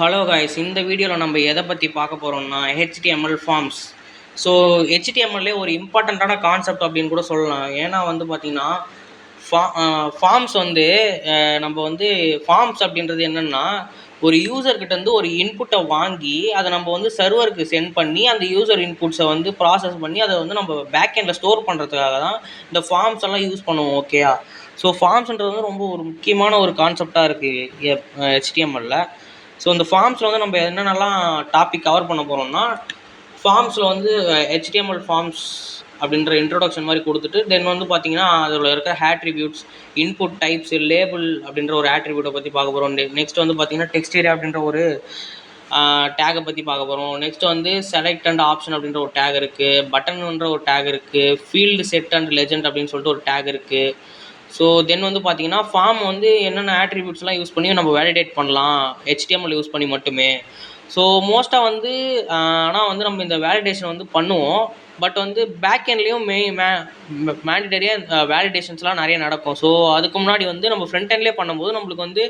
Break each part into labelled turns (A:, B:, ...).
A: Hello guys, இந்த வீடியோவில் நம்ம எதை பற்றி பார்க்க போகிறோம்னா HTML ஃபார்ம்ஸ். ஸோ ஹெச்டிஎம்எல்லே ஒரு இம்பார்ட்டண்ட்டான கான்செப்ட் அப்படின்னு கூட சொல்லலாம். ஏன்னா வந்து பார்த்திங்கன்னா ஃபார்ம்ஸ் வந்து நம்ம வந்து ஃபார்ம்ஸ் அப்படின்றது என்னென்னா, ஒரு யூசர்கிட்டேருந்து ஒரு இன்புட்டை வாங்கி அதை நம்ம வந்து சர்வருக்கு சென்ட் பண்ணி அந்த யூசர் இன்புட்ஸை வந்து ப்ராசஸ் பண்ணி அதை வந்து நம்ம பேக்கெண்டில் ஸ்டோர் பண்ணுறதுக்காக தான் இந்த ஃபார்ம்ஸ் எல்லாம் யூஸ் பண்ணுவோம். ஓகேயா? ஸோ ஃபார்ம்ஸ்ன்றது வந்து ரொம்ப ஒரு முக்கியமான ஒரு கான்செப்டாக இருக்குது HTML. ஸோ இந்த ஃபார்ம்ஸில் வந்து நம்ம என்னென்னலாம் டாபிக் கவர் பண்ண போகிறோம்னா, ஃபார்ம்ஸில் வந்து HTML ஃபார்ம்ஸ் அப்படின்ற இன்ட்ரொடக்ஷன் மாதிரி கொடுத்துட்டு, தென் வந்து பார்த்திங்கன்னா அதில் இருக்கிற ஆட்ரிபியூட்ஸ், இன்புட் டைப்ஸு, லேபிள் அப்படின்ற ஒரு ஆட்ரிபியூட்டை பற்றி பார்க்க போகிறோம். நெக்ஸ்ட் வந்து பார்த்திங்கன்னா டெக்ஸ்ட் ஏரியா அப்படின்ற ஒரு டேகை பற்றி பார்க்க போகிறோம். நெக்ஸ்ட் வந்து செலக்ட் அண்ட் ஆப்ஷன் அப்படின்ற ஒரு டேக் இருக்குது, பட்டன்ன்ற ஒரு டேக் இருக்குது, ஃபீல்டு செட் அண்ட் லெஜெண்ட் அப்படின்னு சொல்லிட்டு ஒரு டேக் இருக்குது. ஸோ தென் வந்து பார்த்திங்கன்னா ஃபார்ம் வந்து என்னென்ன ஆட்ரிபியூட்ஸ்லாம் யூஸ் பண்ணி நம்ம வேலிடேட் பண்ணலாம் HTML யூஸ் பண்ணி மட்டுமே. ஸோ மோஸ்ட்டாக வந்து ஆனால் வந்து நம்ம இந்த வேலிடேஷன் வந்து பண்ணுவோம். பட் வந்து பேக்எண்ட்லேயும் மேண்டிட்டரியாக வேலிடேஷன்ஸ்லாம் நிறைய நடக்கும். ஸோ அதுக்கு முன்னாடி வந்து நம்ம ஃப்ரண்ட் எண்ட்லேயே பண்ணும்போது நம்மளுக்கு வந்து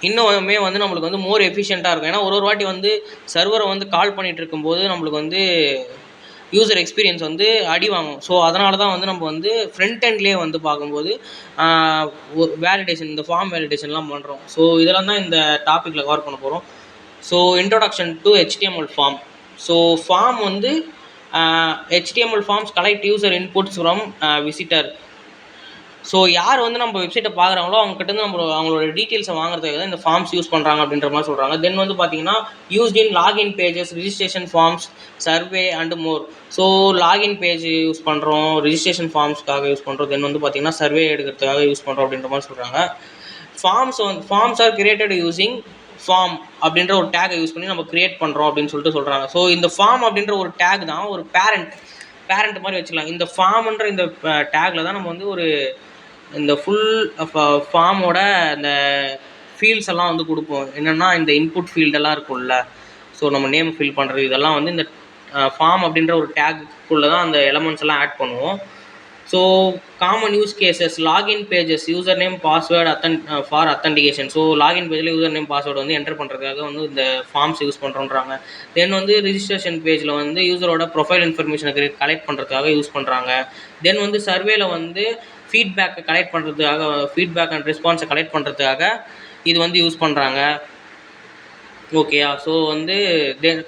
A: இன்னுமே வந்து நம்மளுக்கு வந்து மோர் எஃபிஷியண்ட்டாக இருக்கும். ஏன்னா ஒரு வாட்டி வந்து சர்வரை வந்து கால் பண்ணிகிட்டு இருக்கும்போது நம்மளுக்கு வந்து யூசர் எக்ஸ்பீரியன்ஸ் வந்து அடி வாங்கும். ஸோ அதனால தான் வந்து நம்ம வந்து ஃப்ரண்ட் எண்ட்லேயே வந்து பார்க்கும்போது வேலிடேஷன், இந்த ஃபார்ம் வேலிடேஷன்லாம் பண்ணுறோம். ஸோ இதெல்லாம் தான் இந்த டாப்பிக்கில் கவர் பண்ண போகிறோம். So introduction to HTML form. So form வந்து HTML forms collect user inputs from visitor. So யார் வந்து நம்ம வெப்சைட்டை பார்க்குறாங்களோ அவங்ககிட்ட அவங்களோட டீட்டெயில்ஸை வாங்குறதுக்கு தான் இந்த ஃபார்ம்ஸ் யூஸ் பண்ணுறாங்க அப்படின்ற மாதிரி சொல்கிறாங்க. தென் வந்து பார்த்தீங்கன்னா used in login pages, registration forms, survey and more. So login page use பண்ணுறோம், ரிஜிஸ்ட்ரேஷன் ஃபார்ம்ஸ்க்காக யூஸ் பண்ணுறோம், தென் வந்து பார்த்தீங்கன்னா சர்வே எடுக்கிறதுக்காக யூஸ் பண்ணுறோம் அப்படின்ற மாதிரி சொல்கிறாங்க. Forms are created using form அப்படின்ற ஒரு டேகை யூஸ் பண்ணி நம்ம கிரியேட் பண்ணுறோம் அப்படின்னு சொல்லிட்டு சொல்கிறாங்க. ஸோ இந்த ஃபார்ம் அப்படின்ற ஒரு டேக் தான் ஒரு பேரண்ட் மாதிரி வச்சுக்கலாம். இந்த ஃபார்ம்ன்ற இந்த டேக்கில் தான் நம்ம வந்து இந்த ஃபுல் ஃபார்மோட இந்த ஃபீல்ட்ஸ் எல்லாம் வந்து கொடுப்போம். என்னென்னா இந்த இன்புட் ஃபீல்டெல்லாம் இருக்கும்ல, ஸோ நம்ம நேம் ஃபில் பண்ணுறது இதெல்லாம் வந்து இந்த ஃபார்ம் அப்படின்ற ஒரு டேக்குள்ளே தான் அந்த எலமெண்ட்ஸ் எல்லாம் ஆட் பண்ணுவோம். So common use cases, login pages, user name password for authentication. So login பேஜில் யூசர் நேம் பாஸ்வேர்டு வந்து என்டர் பண்ணுறதுக்காக வந்து இந்த ஃபார்ம்ஸ் யூஸ் பண்ணுறோன்றாங்க. தென் வந்து ரிஜிஸ்ட்ரேஷன் பேஜில் வந்து யூசரோட ப்ரொஃபைல் இன்ஃபர்மேஷனை கலெக்ட் பண்ணுறதுக்காக யூஸ் பண்ணுறாங்க. தென் வந்து சர்வேல வந்து ஃபீட்பேக்கை கலெக்ட் பண்ணுறதுக்காக, ஃபீட்பேக் அண்ட் ரெஸ்பான்ஸை கலெக்ட் பண்ணுறதுக்காக இது வந்து யூஸ் பண்ணுறாங்க. ஓகேயா? ஸோ வந்து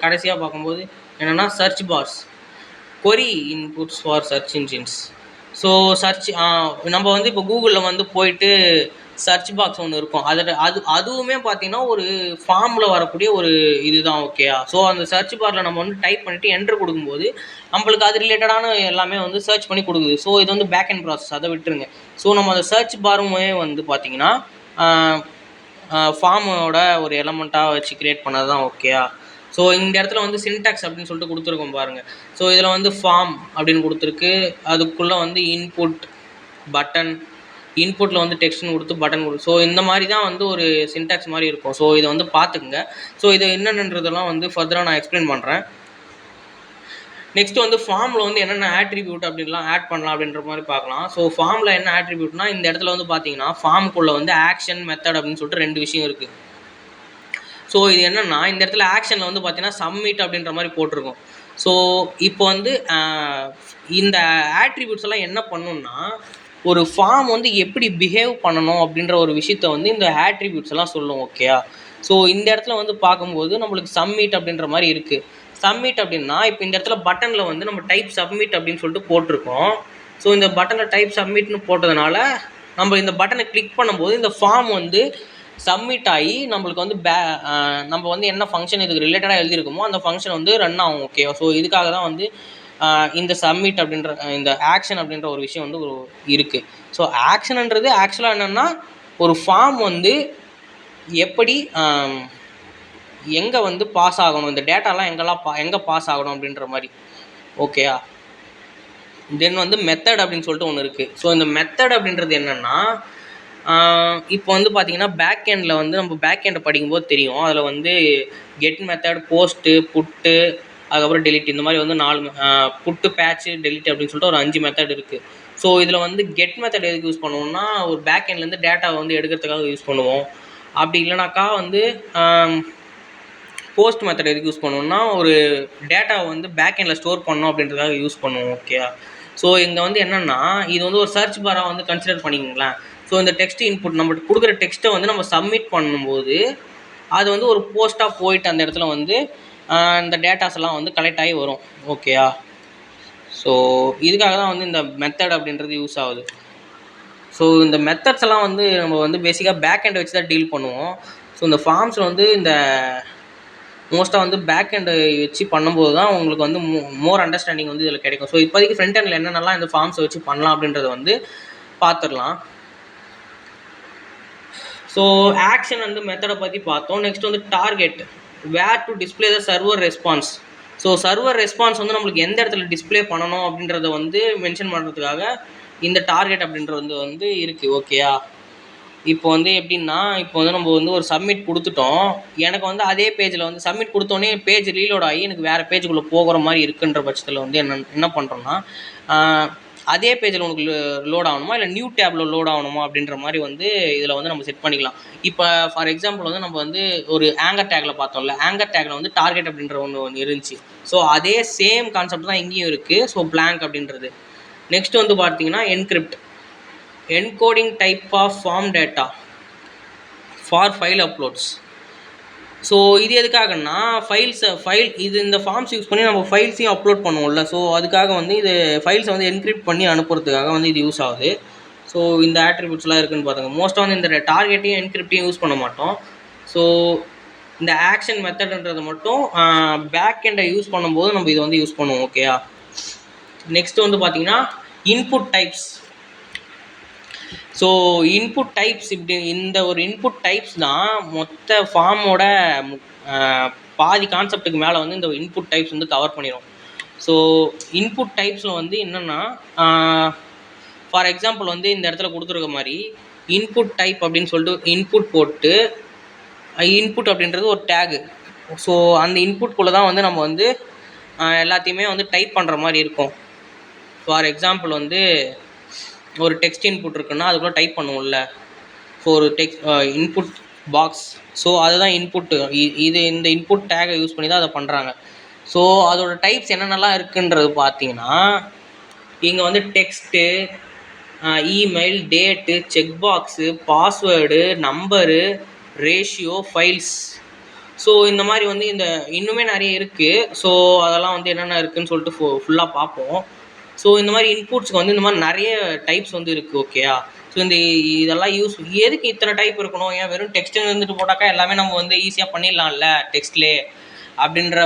A: கடைசியாக பார்க்கும்போது என்னென்னா search box, query inputs for search engines. So நம்ம வந்து இப்போ கூகுளில் வந்து போயிட்டு சர்ச் பாக்ஸ் ஒன்று இருக்கும். அதுவுமே பார்த்தீங்கன்னா ஒரு ஃபார்மில் வரக்கூடிய ஒரு இதுதான். ஓகேயா? ஸோ அந்த சர்ச் பாரில் நம்ம வந்து டைப் பண்ணிவிட்டு என்ட்ரு கொடுக்கும்போது நம்மளுக்கு அது ரிலேட்டடான எல்லாமே வந்து சர்ச் பண்ணி கொடுக்குது. ஸோ இது வந்து பேக் அண்ட் ப்ராசஸ், அதை விட்டுருங்க. ஸோ நம்ம அந்த சர்ச் பாருமே வந்து பார்த்திங்கன்னா ஃபார்மோட ஒரு எலமெண்ட்டாக வச்சு க்ரியேட் பண்ணது தான். ஓகேயா? ஸோ இந்த இடத்துல வந்து சின்டாக்ஸ் அப்படின்னு சொல்லிட்டு கொடுத்துருக்கோம் பாருங்கள். ஸோ இதில் வந்து ஃபார்ம் அப்படின்னு கொடுத்துருக்கு, அதுக்குள்ளே வந்து இன்புட், பட்டன், இன்புட்டில் வந்து டெக்ஸ்ட்னு கொடுத்து பட்டன் ஸோ இந்த மாதிரி தான் வந்து ஒரு சின்டாக்ஸ் மாதிரி இருக்கும். ஸோ இதை வந்து பார்த்துக்குங்க. ஸோ இது என்னென்னன்றதெல்லாம் வந்து ஃபர்தராக நான் எக்ஸ்பிளைன் பண்ணுறேன். நெக்ஸ்ட் வந்து ஃபார்மில் வந்து என்னென்ன ஆட்ரிபியூட் அப்படின்லாம் ஆட் பண்ணலாம் அப்படின்ற மாதிரி பார்க்கலாம். ஸோ ஃபார்மில் என்ன ஆட்ரிபியூட்னா, இந்த இடத்துல வந்து பார்த்தீங்கன்னா ஃபார்முக்குள்ளே வந்து ஆக்ஷன், மெத்தட் அப்படின்னு சொல்லிட்டு 2 விஷயம் இருக்குது. ஸோ இது என்னென்னா, இந்த இடத்துல ஆக்ஷனில் வந்து பார்த்தீங்கன்னா சப்மிட் அப்படின்ற மாதிரி போட்டிருக்கும். ஸோ இப்போ வந்து இந்த ஆட்ரிபியூட்ஸ் எல்லாம் என்ன பண்ணணும்னா, ஒரு ஃபார்ம் வந்து எப்படி பிஹேவ் பண்ணணும் அப்படின்ற ஒரு விஷயத்த வந்து இந்த ஆட்ரிபியூட்ஸ் எல்லாம் சொல்லும். ஓகேயா? ஸோ இந்த இடத்துல வந்து பார்க்கும்போது நம்மளுக்கு சப்மிட் அப்படின்ற மாதிரி இருக்குது. சப்மிட் அப்படின்னா இப்போ இந்த இடத்துல பட்டனில் வந்து நம்ம டைப் சப்மிட் அப்படின்னு சொல்லிட்டு போட்டிருக்கோம். ஸோ இந்த பட்டனில் டைப் சப்மிட்னு போட்டதுனால நம்ம இந்த பட்டனை கிளிக் பண்ணும்போது இந்த ஃபார்ம் வந்து சப்மிட் ஆகி நம்மளுக்கு வந்து நம்ம வந்து என்ன ஃபங்க்ஷன் இதுக்கு ரிலேட்டடாக எழுதியிருக்குமோ அந்த ஃபங்க்ஷன் வந்து ரன் ஆகும். ஓகேவா? ஸோ இதுக்காக தான் வந்து இந்த சப்மிட் அப்படின்ற இந்த ஆக்ஷன் அப்படின்ற ஒரு விஷயம் வந்து இருக்குது. ஸோ ஆக்ஷன்ன்றது ஆக்சுவலாக என்னென்னா, ஒரு ஃபார்ம் வந்து எப்படி எங்கே வந்து பாஸ் ஆகணும், இந்த டேட்டாலாம் எங்கே பாஸ் ஆகணும் அப்படின்ற மாதிரி. ஓகேயா? தென் வந்து மெத்தட் அப்படின்னு சொல்லிட்டு ஒன்று இருக்குது. ஸோ இந்த மெத்தட் அப்படின்றது என்னென்னா, இப்போ வந்து பார்த்திங்கன்னா பேக் எண்டில் வந்து நம்ம பேக் எண்டை படிக்கும்போது தெரியும். அதில் வந்து கெட் மெத்தட், போஸ்ட்டு, புட்டு, அதுக்கப்புறம் டெலிட், இந்த மாதிரி வந்து 4 புட்டு, பேட்ச்சு, டெலிட் அப்படின்னு சொல்லிட்டு ஒரு 5 மெத்தட் இருக்குது. ஸோ இதில் வந்து கெட் மெத்தட் எதுக்கு யூஸ் பண்ணுவோம்னா, ஒரு பேக் எண்ட்லேருந்து டேட்டாவை வந்து எடுக்கிறதுக்காக யூஸ் பண்ணுவோம். அப்படி இல்லைனாக்கா வந்து போஸ்ட் மெத்தட் எதுக்கு யூஸ் பண்ணுவோம்னா ஒரு டேட்டாவை வந்து பேக் எண்டில் ஸ்டோர் பண்ணணும் அப்படின்றதுக்காக யூஸ் பண்ணுவோம். ஓகே. ஸோ இங்கே வந்து என்னென்னா இது வந்து ஒரு சர்ச் பாராக வந்து கன்சிடர் பண்ணிங்களேன். ஸோ இந்த டெக்ஸ்ட் இன்புட் நம்ம கொடுக்குற டெக்ஸ்ட்டை வந்து நம்ம சப்மிட் பண்ணும்போது அது வந்து ஒரு போஸ்ட்டாக போயிட்டு அந்த இடத்துல வந்து இந்த டேட்டாஸ் எல்லாம் வந்து கலெக்ட் ஆகி வரும். ஓகேயா. ஸோ இதுக்காக தான் வந்து இந்த மெத்தட் அப்படின்றது யூஸ் ஆகுது. ஸோ இந்த மெத்தட்ஸ் எல்லாம் வந்து நம்ம வந்து பேசிக்காக பேக் எண்டை வச்சு தான் டீல் பண்ணுவோம். ஸோ இந்த ஃபார்ம்ஸில் வந்து இந்த மோஸ்ட்டாக வந்து பேக் எண்டை வச்சு பண்ணும்போது தான் உங்களுக்கு வந்து மோர் அண்டர்ஸ்டாண்டிங் வந்து இதில் கிடைக்கும். ஸோ இப்போதைக்கு ஃப்ரண்ட் எண்டில் என்னென்னலாம் இந்த ஃபார்ம்ஸை வச்சு பண்ணலாம் அப்படின்றத வந்து பார்த்துடலாம். ஸோ ஆக்ஷன் வந்து மெத்தடை பற்றி பார்த்தோம். நெக்ஸ்ட் வந்து target, where to display the server response. So server response வந்து நம்மளுக்கு எந்த இடத்துல டிஸ்பிளே பண்ணணும் அப்படின்றத வந்து மென்ஷன் பண்ணுறதுக்காக இந்த டார்கெட் அப்படின்றது வந்து இருக்குது. ஓகேயா. இப்போ வந்து எப்படின்னா இப்போ வந்து நம்ம வந்து ஒரு சப்மிட் கொடுத்துட்டோம். எனக்கு வந்து அதே பேஜில் வந்து சப்மிட் கொடுத்தோன்னே பேஜ் ரீலோட் ஆகி எனக்கு வேறு பேஜுக்குள்ளே போகிற மாதிரி இருக்குன்ற பட்சத்தில் வந்து என்ன பண்ணுறோன்னா அதே பேஜில் உனக்கு லோட் ஆகணுமா இல்லை நியூ டேப்பில் லோட் ஆகணுமா அப்படின்ற மாதிரி வந்து இதில் வந்து நம்ம செட் பண்ணிக்கலாம். இப்போ ஃபார் எக்ஸாம்பிள் வந்து நம்ம வந்து ஒரு ஆங்கர் டேக்கில் பார்த்தோம்ல, ஆங்கர் டேக்கில் வந்து டார்கெட் அப்படின்ற ஒன்று இருந்துச்சு. ஸோ அதே சேம் கான்செப்ட் தான் இங்கேயும் இருக்குது. ஸோ blank அப்படின்றது. நெக்ஸ்ட் வந்து பார்த்தீங்கன்னா encrypt, encoding type of form data for file uploads. So இது எதுக்காகன்னா ஃபைல் இது இந்த ஃபார்ம்ஸ் யூஸ் பண்ணி நம்ம ஃபைல்ஸையும் அப்லோட் பண்ணுவோம்ல. ஸோ அதுக்காக வந்து இது ஃபைல்ஸை வந்து என்கிரிப்ட் பண்ணி அனுப்புறதுக்காக வந்து இது யூஸ் ஆகுது. ஸோ இந்த ஆட்ரிபியூட்ஸ்லாம் இருக்குதுன்னு பார்த்துங்க. மோஸ்ட்டாக வந்து இந்த டார்கெட்டையும் என்கிரிப்டையும் யூஸ் பண்ண மாட்டோம். ஸோ இந்த ஆக்ஷன் மெத்தட்ன்றது மட்டும் பேக் எண்டை யூஸ் பண்ணும்போது நம்ம இதை வந்து யூஸ் பண்ணுவோம். ஓகேயா. நெக்ஸ்ட் வந்து பார்த்தீங்கன்னா input types. So input types இப்படி இந்த ஒரு இன்புட் டைப்ஸ் தான் மொத்த ஃபார்மோட பாதி கான்செப்ட்டுக்கு மேலே வந்து இந்த இன்புட் டைப்ஸ் வந்து கவர் பண்ணிடும். ஸோ இன்புட் டைப்ஸில் வந்து என்னென்னா ஃபார் எக்ஸாம்பிள் வந்து இந்த இடத்துல கொடுத்துருக்க மாதிரி இன்புட் டைப் அப்படின்னு சொல்லிட்டு இன்புட் போட்டு இன்புட் அப்படின்றது ஒரு டேகு. ஸோ அந்த இன்புட்குள்ளே தான் வந்து நம்ம வந்து எல்லாத்தையுமே வந்து டைப் பண்ணுற மாதிரி இருக்கும். ஃபார் எக்ஸாம்பிள் வந்து ஒரு டெக்ஸ்ட் இன்புட் இருக்குன்னா அதுக்குள்ளே டைப் பண்ணுவோம்ல. ஸோ ஒரு இன்புட் பாக்ஸ். ஸோ அதுதான் இன்புட்டு. இது இந்த இன்புட் டேகை யூஸ் பண்ணி தான் அதை பண்ணுறாங்க. ஸோ அதோட டைப்ஸ் என்னென்னலாம் இருக்குன்றது பார்த்தீங்கன்னா இங்கே வந்து text, email, date, check box, password, number, ratio, files. So இந்த மாதிரி வந்து இந்த இன்னுமே நிறைய இருக்குது. ஸோ அதெல்லாம் வந்து என்னென்ன இருக்குதுன்னு சொல்லிட்டு ஃபுல்லாக பார்ப்போம். ஸோ இந்த மாதிரி இன்புட்ஸ்க்கு வந்து இந்த மாதிரி நிறைய டைப்ஸ் வந்து இருக்குது. ஓகேயா. ஸோ இந்த இதெல்லாம் எதுக்கு இத்தனை டைப் இருக்கணும், ஏன் வெறும் டெக்ஸ்ட்டுன்னு இருந்துட்டு போட்டாக்கா எல்லாமே நம்ம வந்து ஈஸியாக பண்ணிடலாம்ல டெக்ஸ்ட்லேயே அப்படின்ற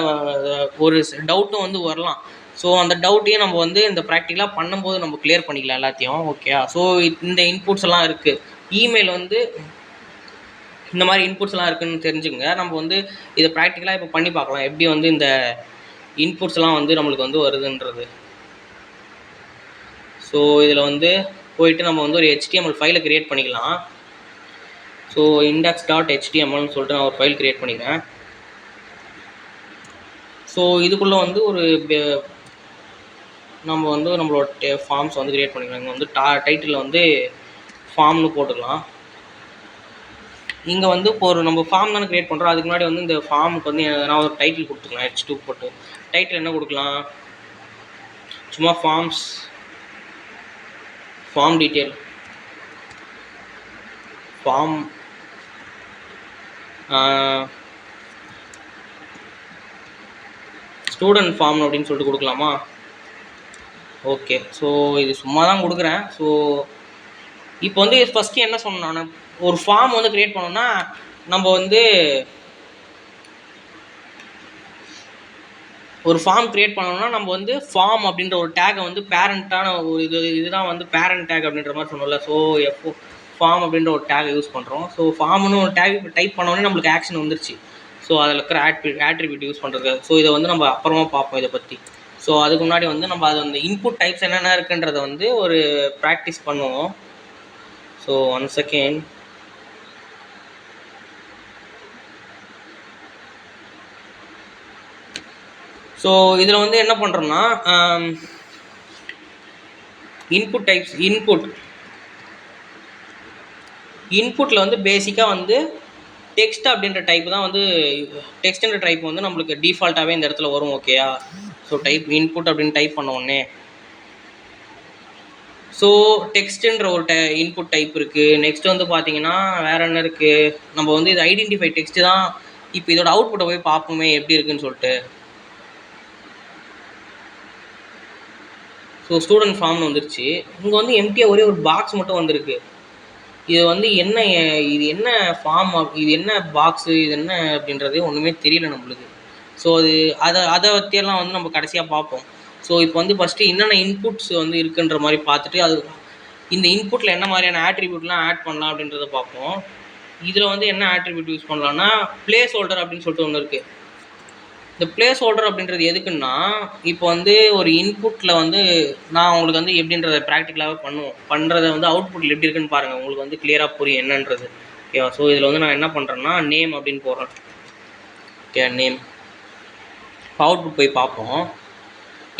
A: ஒரு டவுட்டும் வந்து வரலாம். ஸோ அந்த டவுட்டையும் நம்ம வந்து இந்த ப்ராக்டிக்கலாக பண்ணும்போது நம்ம கிளியர் பண்ணிக்கலாம் எல்லாத்தையும். ஓகேயா. ஸோ இந்த இன்புட்ஸ் எல்லாம் இருக்குது. இமெயில் வந்து இந்த மாதிரி இன்புட்ஸ் எல்லாம் இருக்குதுன்னு தெரிஞ்சுங்க. நம்ம வந்து இதை ப்ராக்டிக்கலாக இப்போ பண்ணி பார்க்கலாம் எப்படி வந்து இந்த இன்புட்ஸ்லாம் வந்து நம்மளுக்கு வந்து வருதுன்றது. ஸோ இதில் வந்து போயிட்டு நம்ம வந்து ஒரு HTML ஃபைலை க்ரியேட் பண்ணிக்கலாம். ஸோ index.htmlனு சொல்லிட்டு நான் ஒரு ஃபைல் க்ரியேட் பண்ணிக்கிறேன். ஸோ இதுக்குள்ளே வந்து ஒரு நம்ம வந்து நம்மளோட ஃபார்ம்ஸ் வந்து க்ரியேட் பண்ணிக்கலாம். இங்கே வந்து டைட்டிலில் வந்து ஃபார்ம்னு போட்டுக்கலாம். இங்கே வந்து இப்போ ஒரு நம்ம ஃபார்ம் தானே க்ரியேட் பண்ணுறோம். அதுக்கு முன்னாடி வந்து இந்த ஃபார்முக்கு வந்து நான் ஒரு டைட்டில் கொடுத்துக்கலாம். H2 போட்டு டைட்டில் என்ன கொடுக்கலாம், சும்மா form detail, form student form அப்படின்னு சொல்லிட்டு கொடுக்கலாமா. ஓகே. ஸோ இது சும்மா தான் கொடுக்குறேன். ஸோ இப்போ வந்து ஃபஸ்ட்டு என்ன சொன்னேன் நான், ஒரு ஃபார்ம் வந்து க்ரியேட் பண்ணோன்னா நம்ம வந்து ஒரு ஃபார்ம் க்ரியேட் பண்ணோம்னா நம்ம வந்து ஃபார்ம் அப்படின்ற ஒரு டேகை வந்து பேரண்ட்டான ஒரு இதுதான் வந்து பேரண்ட் டேக் அப்படின்ற மாதிரி சொன்னோம்ல. ஸோ ஃபார்ம் அப்படின்ற ஒரு டேகை யூஸ் பண்ணுறோம். ஸோ ஃபார்ம்னு ஒரு டேக் டைப் பண்ணோடனே நம்மளுக்கு ஆக்ஷன் வந்துருச்சு. ஸோ அதில் இருக்கிற ஆட்ரிபியூட் யூஸ் பண்ணுறது. ஸோ இதை வந்து நம்ம அப்புறமா பார்ப்போம் இதை பற்றி. ஸோ அதுக்கு முன்னாடி வந்து நம்ம அது வந்து இன்புட் டைப்ஸ் என்னென்ன இருக்குன்றதை வந்து ஒரு ப்ராக்டிஸ் பண்ணுவோம். So 1 second. ஸோ இதில் வந்து என்ன பண்ணுறோம்னா இன்புட் டைப்ஸ் இன்புட்டில் வந்து பேசிக்காக வந்து டெக்ஸ்ட் அப்படின்ற டைப் தான் வந்து டெக்ஸ்ட்ன்ற டைப் வந்து நம்மளுக்கு டிஃபால்ட்டாகவே இந்த இடத்துல வரும். ஓகேயா? ஸோ டைப் இன்புட் அப்படின்னு டைப் பண்ண உடனே ஸோ டெக்ஸ்ட்டுன்ற ஒரு இன்புட் டைப் இருக்குது. நெக்ஸ்ட் வந்து பார்த்தீங்கன்னா வேறு என்ன இருக்குது, நம்ம வந்து இது ஐடென்டிஃபை டெக்ஸ்ட்டு தான். இப்போ இதோட அவுட்புட்டை போய் பார்ப்போமே எப்படி இருக்குன்னு சொல்லிட்டு. ஸோ ஸ்டூடெண்ட் ஃபார்ம்னு வந்துருச்சு. இங்கே வந்து எம்டியாக ஒரே ஒரு பாக்ஸ் மட்டும் வந்திருக்கு. இது வந்து என்ன, இது என்ன ஃபார்ம், இது என்ன பாக்ஸு, இது என்ன அப்படின்றதே ஒன்றுமே தெரியல நம்மளுக்கு. ஸோ அதை பற்றியெல்லாம் வந்து நம்ம கடைசியாக பார்ப்போம். ஸோ இப்போ வந்து ஃபஸ்ட்டு என்னென்ன இன்புட்ஸ் வந்து இருக்குன்ற மாதிரி பார்த்துட்டு அது இந்த இன்புட்டில் என்ன மாதிரியான ஆட்ரிபியூட்லாம் ஆட் பண்ணலாம் அப்படின்றத பார்ப்போம். இதில் வந்து என்ன ஆட்ரிபியூட் யூஸ் பண்ணலான்னா பிளேஸ் ஹோல்டர் அப்படின்னு சொல்லிட்டு ஒன்று இருக்குது. இந்த பிளேஸ் ஹோல்டர் அப்படின்றது எதுக்குன்னா, இப்போ வந்து ஒரு இன்புட்டில் வந்து நான் உங்களுக்கு வந்து எப்படின்றத ப்ராக்டிக்கலாகவே பண்ணுறத வந்து அவுட்புட்டில் எப்படி இருக்குன்னு பாருங்கள். உங்களுக்கு வந்து கிளியராக புரியும் என்னன்றது. ஓகேவா? ஸோ இதில் வந்து நான் என்ன பண்ணுறேன்னா நேம் அப்படின்னு போடுறேன். Okay, name. இப்போ அவுட்புட் போய் பார்ப்போம்.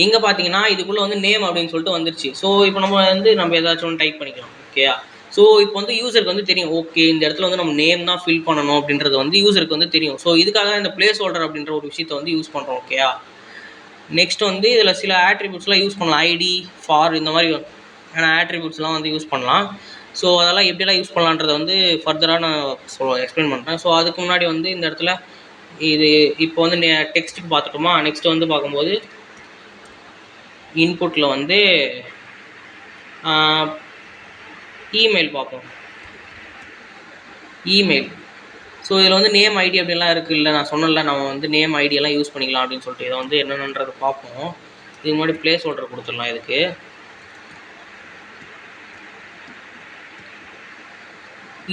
A: இங்கே பார்த்தீங்கன்னா இதுக்குள்ளே வந்து நேம் அப்படின்னு சொல்லிட்டு வந்துருச்சு. ஸோ இப்போ நம்ம ஏதாச்சும் ஒன்று டைப் பண்ணிக்கலாம். ஓகேயா? ஸோ இப்போ வந்து யூசருக்கு வந்து தெரியும், ஓகே இந்த இடத்துல வந்து நம்ம நேம் தான் ஃபில் பண்ணணும் அப்படின்றது வந்து யூசருக்கு வந்து தெரியும். ஸோ இதுக்காக இந்த பிளேஸ் ஹோல்டர் அப்படின்ற ஒரு விஷயத்தை வந்து யூஸ் பண்ணுறோம். ஓகேயா? நெக்ஸ்ட் வந்து இதில் சில ஆட்ரிபியூட்ஸ்லாம் யூஸ் பண்ணலாம். ஐடி, ஃபார், இந்த மாதிரி ஆட்ரிபியூட்ஸ்லாம் வந்து யூஸ் பண்ணலாம். ஸோ அதெல்லாம் எப்படிலாம் யூஸ் பண்ணலான்றதை வந்து ஃபர்தராக நான் எக்ஸ்பிளைன் பண்ணுறேன். ஸோ அதுக்கு முன்னாடி வந்து இந்த இடத்துல இது இப்போ வந்து டெக்ஸ்ட்டுக்கு பார்த்துட்டோமா. நெக்ஸ்ட் வந்து பார்க்கும்போது இன்புட்டில் வந்து இமெயில் பார்ப்போம். இமெயில். ஸோ இதில் வந்து நேம் ஐடி அப்படின்லாம் இருக்குல்ல, நான் சொன்னல நம்ம வந்து நேம் ஐடியெல்லாம் யூஸ் பண்ணிக்கலாம் அப்படின்னு சொல்லிட்டு. இதை வந்து என்னென்னன்றதை பார்ப்போம். இதுக்கு முன்னாடி பிளேஸ் ஹோல்டர் கொடுத்துடலாம். இதுக்கு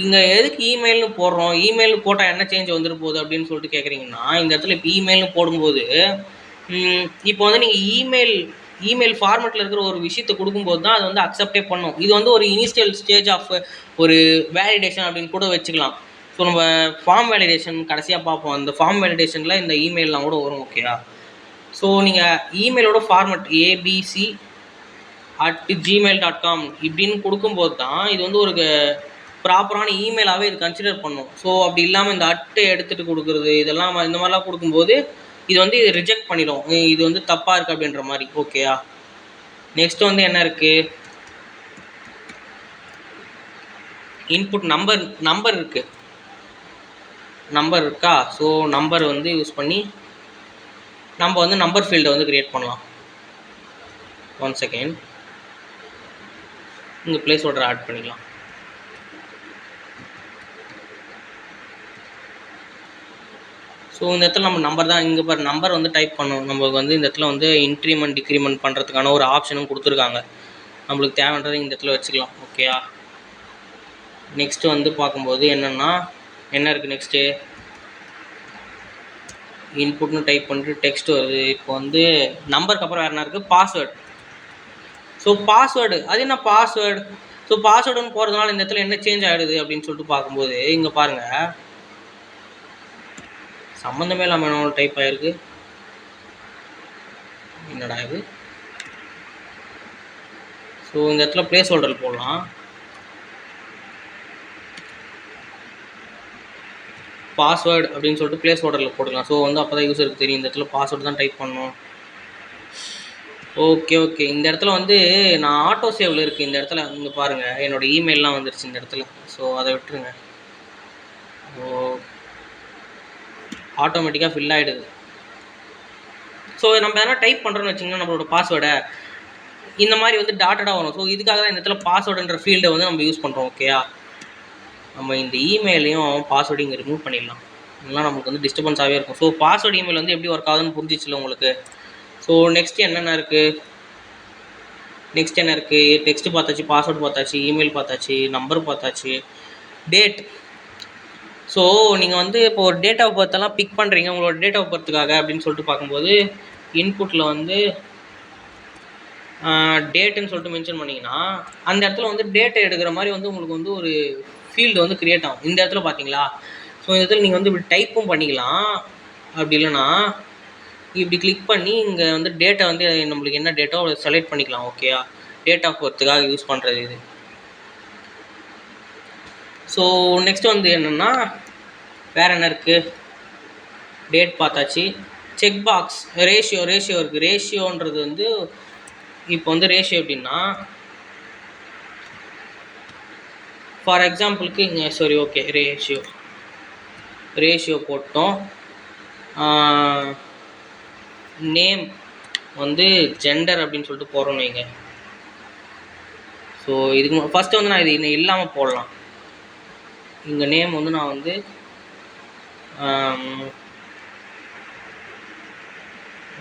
A: இங்கே எதுக்கு இமெயில்னு போடுறோம், இமெயில் போட்டால் என்ன சேஞ்ச் வந்துட்டு போகுது அப்படின்னு சொல்லிட்டு கேட்குறீங்கன்னா, இந்த இடத்துல இப்போ இமெயில்னு போடும்போது இப்போ வந்து நீங்கள் இமெயில் ஃபார்மெட்டில் இருக்கிற ஒரு விஷயத்தை கொடுக்கும்போது தான் அது வந்து அக்செப்டே பண்ணும். இது வந்து ஒரு இனிஷியல் ஸ்டேஜ் ஆஃப் ஒரு வேலிடேஷன் அப்படின்னு கூட வச்சுக்கலாம். ஸோ நம்ம ஃபார்ம் வேலிடேஷன் கடைசியாக பார்ப்போம். அந்த ஃபார்ம் வேலிடேஷனில் இந்த இமெயிலெலாம் கூட வரும். ஓகேயா? ஸோ நீங்கள் இமெயிலோட ஃபார்மெட் abc@gmail.com இப்படின்னு கொடுக்கும்போது தான் இது வந்து ஒரு ப்ராப்பரான இமெயிலாகவே இது கன்சிடர் பண்ணும். ஸோ அப்படி இல்லாமல் இந்த அட்டை எடுத்துகிட்டு கொடுக்குறது இதெல்லாம் இந்த மாதிரிலாம் கொடுக்கும்போது இது வந்து இது ரிஜெக்ட் பண்ணிடும். இது வந்து தப்பாக இருக்குது அப்படின்ற மாதிரி. ஓகேயா? நெக்ஸ்ட் வந்து என்ன இருக்குது, இன்புட் நம்பர் இருக்குது. நம்பர் இருக்கா? ஸோ நம்பர் வந்து யூஸ் பண்ணி நம்ம வந்து நம்பர் ஃபீல்டை வந்து க்ரியேட் பண்ணலாம். 1 செகண்ட். இங்கே பிளேஸ் ஹோல்டர் ஆட் பண்ணிக்கலாம். ஸோ இந்த இடத்துல நம்ம நம்பர் தான் இங்கே பாரு நம்பர் வந்து டைப் பண்ணணும். நம்மளுக்கு வந்து இந்த இடத்துல வந்து இன்க்ரிமெண்ட் டிக்ரிமெண்ட் பண்ணுறதுக்கான ஒரு ஆப்ஷனும் கொடுத்துருக்காங்க. நம்மளுக்கு தேவைன்றதை இந்த இடத்துல வச்சுக்கலாம். ஓகேயா? நெக்ஸ்ட்டு வந்து பார்க்கும்போது என்னென்னா என்ன இருக்குது, நெக்ஸ்ட்டு இன்புட்னு டைப் பண்ணிட்டு டெக்ஸ்ட் வருது. இப்போ வந்து நம்பருக்கு அப்புறம் வேறு என்ன இருக்குது, பாஸ்வேர்டு. ஸோ பாஸ்வேர்டு அது என்ன பாஸ்வேர்டு. ஸோ பாஸ்வேர்டுன்னு போகிறதுனால இந்த இடத்துல என்ன சேஞ்ச் ஆகிடுது அப்படின்னு சொல்லிட்டு பார்க்கும்போது இங்கே பாருங்கள், சம்மந்தமே இல்லாமல் டைப் ஆகிருக்கு. என்னடா இது. ஸோ இந்த இடத்துல பிளேஸ் ஹோல்டர் போடலாம். பாஸ்வேர்டு அப்படின்னு சொல்லிட்டு பிளேஸ் ஹோல்டரில் போட்டுக்கலாம். ஸோ வந்து அப்போ தான் யூஸருக்கு தெரியும் இந்த இடத்துல பாஸ்வேர்டு தான் டைப் பண்ணணும். ஓகே. இந்த இடத்துல வந்து நான் ஆட்டோ சேவில் இருக்குது. இந்த இடத்துல இங்கே பாருங்கள் என்னோடய இமெயிலெலாம் வந்துருச்சு இந்த இடத்துல. ஸோ அதை விட்டுருங்க. ஸோ ஆட்டோமேட்டிக்காக ஃபில் ஆகிடுது. ஸோ நம்ம எதனா டைப் பண்ணுறோன்னு வச்சிங்கன்னா நம்மளோட பாஸ்வேர்டை இந்த மாதிரி வந்து டாட்டடாக வரும். ஸோ இதுக்காக தான் இந்த இடத்துல பாஸ்வேர்டுன்ற ஃபீல்டை வந்து நம்ம யூஸ் பண்ணுறோம். ஓகேயா? நம்ம இந்த இமெயிலையும் பாஸ்வேர்டு இங்கே ரிமூவ் பண்ணிடலாம். இதெல்லாம் நமக்கு வந்து டிஸ்டர்பன்ஸாகவே இருக்கும். ஸோ பாஸ்வேர்டு இமெயில் வந்து எப்படி ஒர்க் ஆகுதுன்னு புரிஞ்சிச்சுல உங்களுக்கு. ஸோ நெக்ஸ்ட் என்ன இருக்குது, டெக்ஸ்ட்டு பார்த்தாச்சு, பாஸ்வேர்டு பார்த்தாச்சு, இமெயில் பார்த்தாச்சு, நம்பர் பார்த்தாச்சு, டேட். ஸோ நீங்கள் வந்து இப்போ ஒரு டேட் ஆஃப் பர்த்தெல்லாம் பிக் பண்ணுறீங்க உங்களோட டேட் ஆஃப் பர்த்துக்காக அப்படின்னு சொல்லிட்டு பார்க்கும்போது இன்புட்டில் வந்து டேட்டுன்னு சொல்லிட்டு மென்ஷன் பண்ணிங்கன்னா அந்த இடத்துல வந்து டேட்டை எடுக்கிற மாதிரி வந்து உங்களுக்கு வந்து ஒரு ஃபீல்டு வந்து க்ரியேட் ஆகும். இந்த இடத்துல பார்த்தீங்களா? ஸோ இந்த இடத்துல நீங்கள் வந்து இப்படி டைப்பும் பண்ணிக்கலாம். அப்படி இல்லைன்னா இப்படி கிளிக் பண்ணி இங்கே வந்து டேட்டை வந்து நம்மளுக்கு என்ன டேட்டோ அதை செலக்ட் பண்ணிக்கலாம். ஓகேயா? டேட் ஆஃப் பர்த்துக்காக யூஸ் பண்ணுறது இது. ஸோ நெக்ஸ்ட் வந்து என்னென்னா வேறு என்ன இருக்குது, டேட் பார்த்தாச்சு. செக் பாக்ஸ் ரேஷியோ இருக்குது. ரேஷியோன்றது வந்து இப்போ வந்து ரேஷியோ எப்படின்னா, ஃபார் எக்ஸாம்பிளுக்கு இங்கே சரி ஓகே ரேஷியோ போட்டோம். நேம் வந்து ஜெண்டர் அப்படின்னு சொல்லிட்டு போகிறோன்னு வைங்க. ஸோ இதுக்கு ஃபஸ்ட்டு வந்து நான் இது இன்னும் இல்லாமல் போடலாம். இங்கே நேம் வந்து நான் வந்து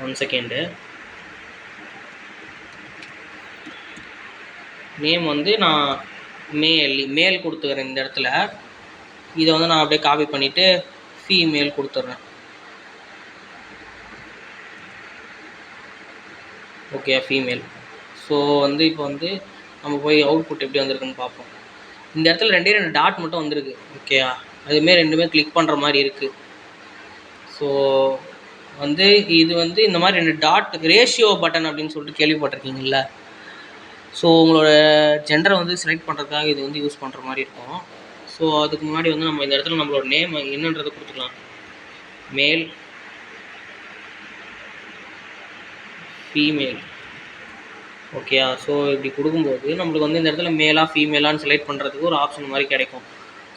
A: ஒன் செகண்டு, நேம் வந்து நான் மேல் கொடுத்துக்கிறேன் இந்த இடத்துல. இதை வந்து நான் அப்படியே காப்பி பண்ணிவிட்டு ஃபீமேல் கொடுத்துட்றேன். Okay female. ஸோ வந்து இப்போ வந்து நம்ம போய் அவுட்புட் எப்படி வந்திருக்குன்னு பார்ப்போம். இந்த இடத்துல 2 டாட் மட்டும் வந்திருக்கு. ஓகேயா, அதுமாரி 2 கிளிக் பண்ணுற மாதிரி இருக்குது. ஸோ வந்து இது வந்து இந்த மாதிரி 2 டாட் ரேஷியோ பட்டன் அப்படின்னு சொல்லிட்டு கேள்விப்பட்டிருக்கீங்கள்ல. ஸோ உங்களோட ஜெண்டரை வந்து செலக்ட் பண்ணுறதுக்காக இது வந்து யூஸ் பண்ணுற மாதிரி இருக்கும். ஸோ அதுக்கு முன்னாடி வந்து நம்ம இந்த இடத்துல நம்மளோட நேம் என்னன்றதை கொடுத்துக்கலாம். மேல், ஃபீமேல். ஓகேயா, ஸோ இப்படி கொடுக்கும்போது நம்மளுக்கு வந்து இந்த இடத்துல மேலாக ஃபீமேலான்னு செலக்ட் பண்ணுறதுக்கு ஒரு ஆப்ஷன் மாதிரி கிடைக்கும்.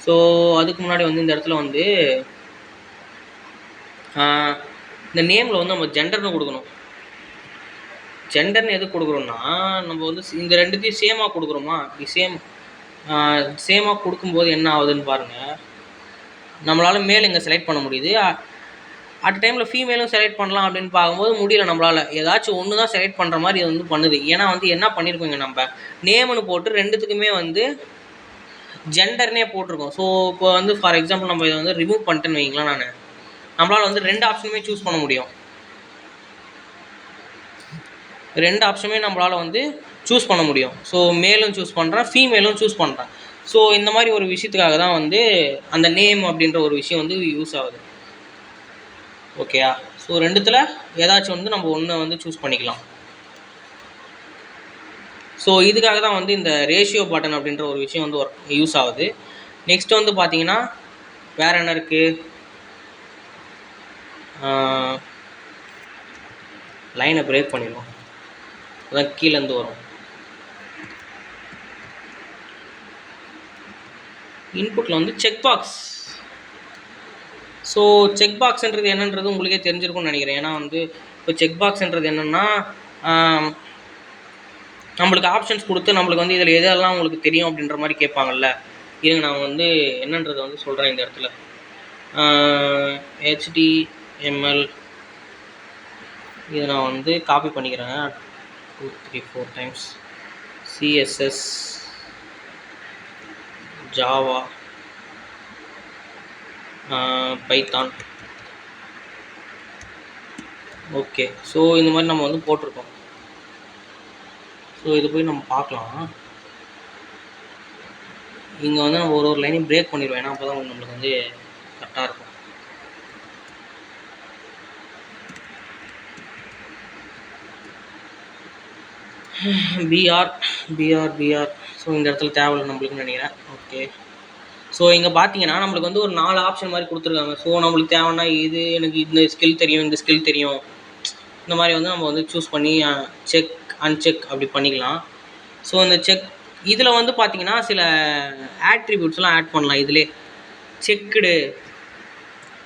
A: ஸோ அதுக்கு முன்னாடி வந்து இந்த இடத்துல வந்து இந்த நேமில் வந்து நம்ம ஜெண்டர்னு கொடுக்கணும். ஜெண்டர்னு எதுக்கு கொடுக்குறோன்னா, நம்ம வந்து இந்த 2த்தையும் சேமாக கொடுக்குறோமா, சேமாக கொடுக்கும்போது என்ன ஆகுதுன்னு பாருங்கள். நம்மளால் மேல் இங்கே செலக்ட் பண்ண முடியுது. அட் டைமில் ஃபீமேலும் செலக்ட் பண்ணலாம் அப்படின்னு பார்க்கும்போது முடியல நம்மளால். ஏதாச்சும் ஒன்று தான் செலக்ட் பண்ணுற மாதிரி இது வந்து பண்ணுது. ஏன்னா வந்து என்ன பண்ணியிருக்கோங்க, நம்ம நேம்னு போட்டு 2த்துக்குமே வந்து ஜெண்டர்னே போட்டிருக்கோம். ஸோ இப்போ வந்து ஃபார் எக்ஸாம்பிள் நம்ம இதை வந்து ரிமூவ் பண்ணிட்டேன்னு வைங்களேன், நம்மளால் வந்து 2 ஆப்ஷனுமே சூஸ் பண்ண முடியும். 2 ஆப்ஷனுமே நம்மளால் வந்து சூஸ் பண்ண முடியும். ஸோ மேலும் சூஸ் பண்ணுறேன், ஃபீமேலும் சூஸ் பண்ணுறேன். ஸோ இந்த மாதிரி ஒரு விஷயத்துக்காக தான் வந்து அந்த நேம் அப்படின்ற ஒரு விஷயம் வந்து யூஸ் ஆகுது. ஓகேயா, ஸோ 2த்தில் ஏதாச்சும் வந்து நம்ம ஒன்று வந்து சூஸ் பண்ணிக்கலாம். ஸோ இதுக்காக தான் வந்து இந்த ரேஷியோ பட்டன் அப்படின்ற ஒரு விஷயம் வந்து யூஸ் ஆகுது. நெக்ஸ்ட் வந்து பார்த்தீங்கன்னா வேறு என்ன இருக்குது, லைனை பிரேக் பண்ணிடுவோம், அதான் கீழேருந்து வரும். இன்புட்டில் வந்து செக் பாக்ஸ். ஸோ செக் பாக்ஸ்ன்றது என்னன்றது உங்களுக்கே தெரிஞ்சிருக்கும்னு நினைக்கிறேன். ஏன்னா வந்து இப்போ செக் பாக்ஸ்ன்றது என்னென்னா, நம்மளுக்கு ஆப்ஷன்ஸ் கொடுத்து நம்மளுக்கு வந்து இதில் எதெல்லாம் உங்களுக்கு தெரியும் அப்படின்ற மாதிரி கேட்பாங்கள்ல. இருங்க நான் வந்து என்னன்றதை வந்து சொல்கிறேன் இந்த இடத்துல. HTML இதை நான் வந்து காப்பி பண்ணிக்கிறேன் 2 3 4 times. CSS, Java, Python. Okay, so இந்த மாதிரி நம்ம வந்து போட்டிருக்கோம். ஸோ இது போய் நம்ம பார்க்கலாம். இங்கே வந்து நம்ம ஒரு லைனையும் பிரேக் பண்ணிடுவோம். ஏன்னா அப்போ தான் நம்மளுக்கு வந்து கரெக்டாக இருக்கும். பிஆர். ஸோ இந்த இடத்துல தேவையில்லை நம்மளுக்குன்னு நினைக்கிறேன். ஓகே, ஸோ இங்கே பார்த்தீங்கன்னா நம்மளுக்கு வந்து ஒரு 4 ஆப்ஷன் மாதிரி கொடுத்துருக்காங்க. ஸோ நம்மளுக்கு தேவைன்னா இது எனக்கு இந்த ஸ்கில் தெரியும், இந்த ஸ்கில் தெரியும், இந்த மாதிரி வந்து நம்ம வந்து சூஸ் பண்ணி செக் அன்செக் அப்படி பண்ணிக்கலாம். ஸோ இந்த செக் இதில் வந்து பார்த்தீங்கன்னா சில ஆட்ரிபியூட்ஸ்லாம் ஆட் பண்ணலாம். இதிலே செக்குடு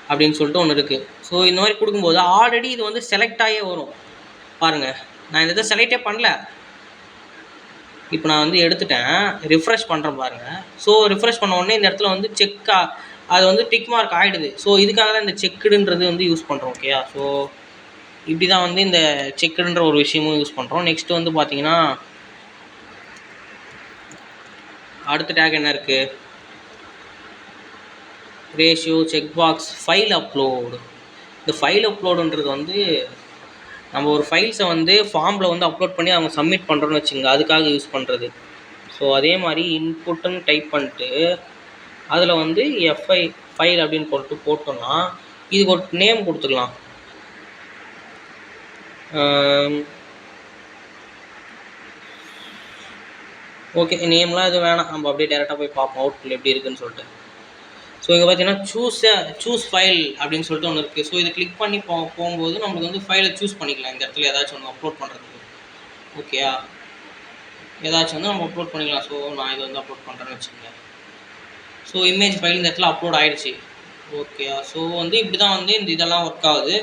A: அப்படின்னு சொல்லிட்டு ஒன்று இருக்குது. ஸோ இந்த மாதிரி கொடுக்கும்போது ஆல்ரெடி இது வந்து செலக்ட் ஆகியே வரும். பாருங்கள், நான் இந்த இதை செலக்டே பண்ணல. இப்போ நான் வந்து எடுத்துட்டேன், ரிஃப்ரெஷ் பண்ணுறேன் பாருங்கள். ஸோ ரிஃப்ரெஷ் பண்ண உடனே இந்த இடத்துல வந்து அது வந்து டிக் மார்க் ஆகிடுது. ஸோ இதுக்காக தான் இந்த செக்குடுன்றது வந்து யூஸ் பண்ணுறோம். ஓகேயா, ஸோ இப்படி தான் வந்து இந்த செக்குடுன்ற ஒரு விஷயமும் யூஸ் பண்ணுறோம். நெக்ஸ்ட்டு வந்து பார்த்தீங்கன்னா அடுத்த டேக் என்ன இருக்குது, ratio, check box, file upload. இந்த ஃபைல் அப்லோடுன்றது வந்து நம்ம ஒரு ஃபைல்ஸை வந்து ஃபார்மில் வந்து அப்லோட் பண்ணி அவங்க சப்மிட் பண்ணுறோன்னு வச்சுங்க, அதுக்காக யூஸ் பண்ணுறது. ஸோ அதே மாதிரி இன்புட்டுன்னு டைப் பண்ணிட்டு அதில் வந்து ஃபைல் அப்படின்னு போட்டோம்னா இதுக்கு ஒரு நேம் கொடுத்துக்கலாம். ஓகே, நேம்லாம் எதுவும் வேணாம், நம்ம அப்படியே டேரெக்டாக போய் பார்ப்போம் அவுட்புட் எப்படி இருக்குன்னு சொல்லிட்டு. ஸோ இங்கே பார்த்தீங்கன்னா சூஸ் ஃபைல் அப்படின்னு சொல்லிட்டு ஒன்று இருக்குது. ஸோ இது கிளிக் பண்ணி போகும்போது நம்மளுக்கு வந்து ஃபைலை சூஸ் பண்ணிக்கலாம். இந்த இடத்துல ஏதாச்சும் ஒன்று அப்லோட் பண்ணுறதுக்கு. ஓகேயா, ஏதாச்சும் வந்து நம்ம அப்லோட் பண்ணிக்கலாம். ஸோ நான் இதை வந்து அப்லோட் பண்ணுறேன்னு வச்சுக்கோங்க. ஸோ இமேஜ் ஃபைல் இந்த இடத்துல அப்லோட் ஆகிடுச்சு. ஓகேயா, ஸோ வந்து இப்படி தான் வந்து இந்த இதெல்லாம் ஒர்க் ஆகுது.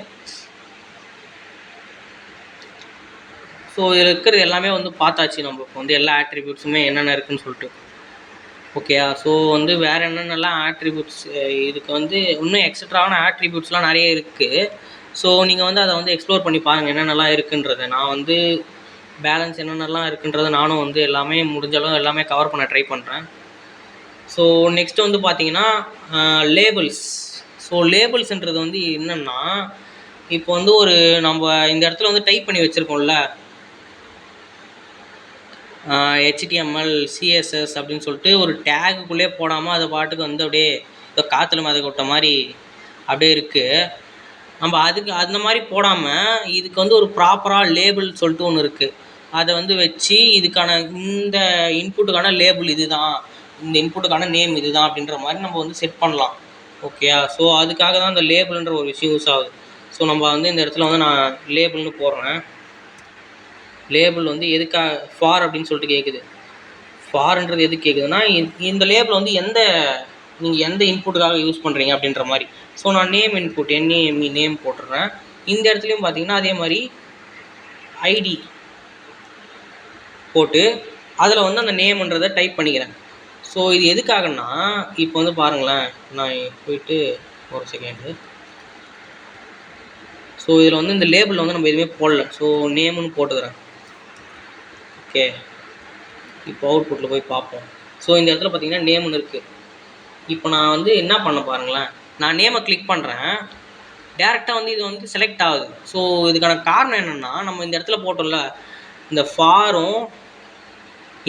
A: ஸோ இதில் இருக்கிறது எல்லாமே வந்து பார்த்தாச்சு. நம்ம இப்போ வந்து எல்லா ஆட்ரிபியூட்ஸுமே என்னென்ன இருக்குதுன்னு சொல்லிட்டு. ஓகேயா, ஸோ வந்து வேறு என்னென்னலாம் ஆட்ரிபியூட்ஸ் இதுக்கு வந்து இன்னும் எக்ஸட்ராவான ஆட்ரிபியூட்ஸ்லாம் நிறைய இருக்குது. ஸோ நீங்கள் வந்து அதை வந்து எக்ஸ்ப்ளோர் பண்ணி பாருங்கள் என்னென்னலாம் இருக்குன்றதை. நான் வந்து பேலன்ஸ் என்னென்னலாம் இருக்குன்றதை நானும் வந்து எல்லாமே முடிஞ்சளவு எல்லாமே கவர் பண்ண ட்ரை பண்ணுறேன். ஸோ நெக்ஸ்ட்டு வந்து பார்த்தீங்கன்னா லேபிள்ஸ். ஸோ லேபிள்ஸ்ன்றது வந்து என்னென்னா, இப்போ வந்து ஒரு நம்ம இந்த இடத்துல வந்து டைப் பண்ணி வச்சுருக்கோம்ல, HTML CSS அப்படின்னு சொல்லிட்டு ஒரு டேகுக்குள்ளே போடாமல் அதை பாட்டுக்கு வந்து அப்படியே இப்போ காற்றுல மத கொட்ட மாதிரி அப்படியே இருக்குது. நம்ம அதுக்கு அந்த மாதிரி போடாமல் இதுக்கு வந்து ஒரு ப்ராப்பராக லேபிள் சொல்லிட்டு ஒன்று இருக்குது. அதை வந்து வச்சு இதுக்கான இந்த இன்புட்டுக்கான லேபிள் இது தான், இந்த இன்புட்டுக்கான நேம் இது தான் அப்படின்ற மாதிரி நம்ம வந்து செட் பண்ணலாம். ஓகேயா, ஸோ அதுக்காக தான் இந்த லேபிள்ன்ற ஒரு விஷயம் யூஸ் ஆகுது. ஸோ நம்ம வந்து இந்த இடத்துல வந்து நான் லேபிள்னு போடுறேன். லேபிள் வந்து எதுக்காக ஃபார் அப்படின்னு சொல்லிட்டு கேட்குது. ஃபார்ன்றது எதுக்கு கேட்குதுன்னா, இந்த லேபிள் வந்து நீங்கள் எந்த இன்புட்டுக்காக யூஸ் பண்ணுறீங்க அப்படின்ற மாதிரி. ஸோ நான் நேம் இன்புட் NAME நேம் போட்டுடுறேன். இந்த இடத்துலையும் பார்த்தீங்கன்னா அதே மாதிரி ஐடி போட்டு அதில் வந்து அந்த நேம்ன்றதை டைப் பண்ணிக்கிறேன். ஸோ இது எதுக்காகன்னா, இப்போ வந்து பாருங்களேன், நான் போயிட்டு ஒரு செகண்டு. ஸோ இதில் வந்து இந்த லேபிளில் வந்து நம்ம எதுவுமே போடல. ஸோ நேம்னு போட்டுக்கிறேன். ஓகே, இப்போ அவுட்புட்டில் போய் பார்ப்போம். ஸோ இந்த இடத்துல பார்த்தீங்கன்னா நேம்னு இருக்குது. இப்போ நான் வந்து என்ன பண்ண பாருங்களேன், நான் நேமை கிளிக் பண்ணுறேன், டேரெக்டாக வந்து இது வந்து செலக்ட் ஆகுது. ஸோ இதுக்கான காரணம் என்னென்னா, நம்ம இந்த இடத்துல போட்டோம்ல, இந்த ஃபாரும்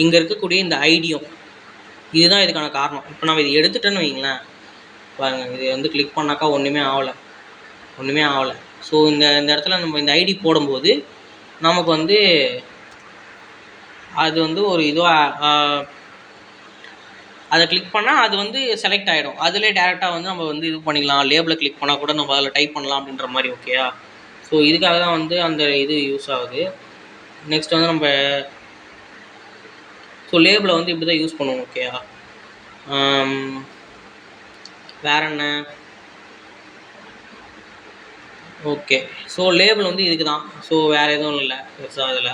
A: இங்கே இருக்கக்கூடிய இந்த ஐடியும், இதுதான் இதுக்கான காரணம். இப்போ நம்ம இதை எடுத்துட்டேன்னு வைங்களேன், பாருங்கள், இது வந்து கிளிக் பண்ணாக்கா ஒன்றுமே ஆகலை. ஸோ இந்த இடத்துல நம்ம இந்த ஐடி போடும்போது நமக்கு வந்து அது வந்து ஒரு இதுவாக அதை கிளிக் பண்ணால் அது வந்து செலக்ட் ஆகிடும். அதிலே டேரெக்டாக வந்து நம்ம வந்து இது பண்ணிக்கலாம். லேபிளை கிளிக் பண்ணால் கூட நம்ம அதில் டைப் பண்ணலாம் அப்படின்ற மாதிரி. ஓகேயா, ஸோ இதுக்காக தான் வந்து அந்த இது யூஸ் ஆகுது. நெக்ஸ்ட் வந்து நம்ம ஸோ லேபிளை வந்து இப்படி தான் யூஸ் பண்ணுவோம். ஓகேயா, வேறு என்ன? ஓகே, ஸோ லேபிள் வந்து இதுக்கு தான். ஸோ வேறு எதுவும் இல்லை பெருசாக அதில்.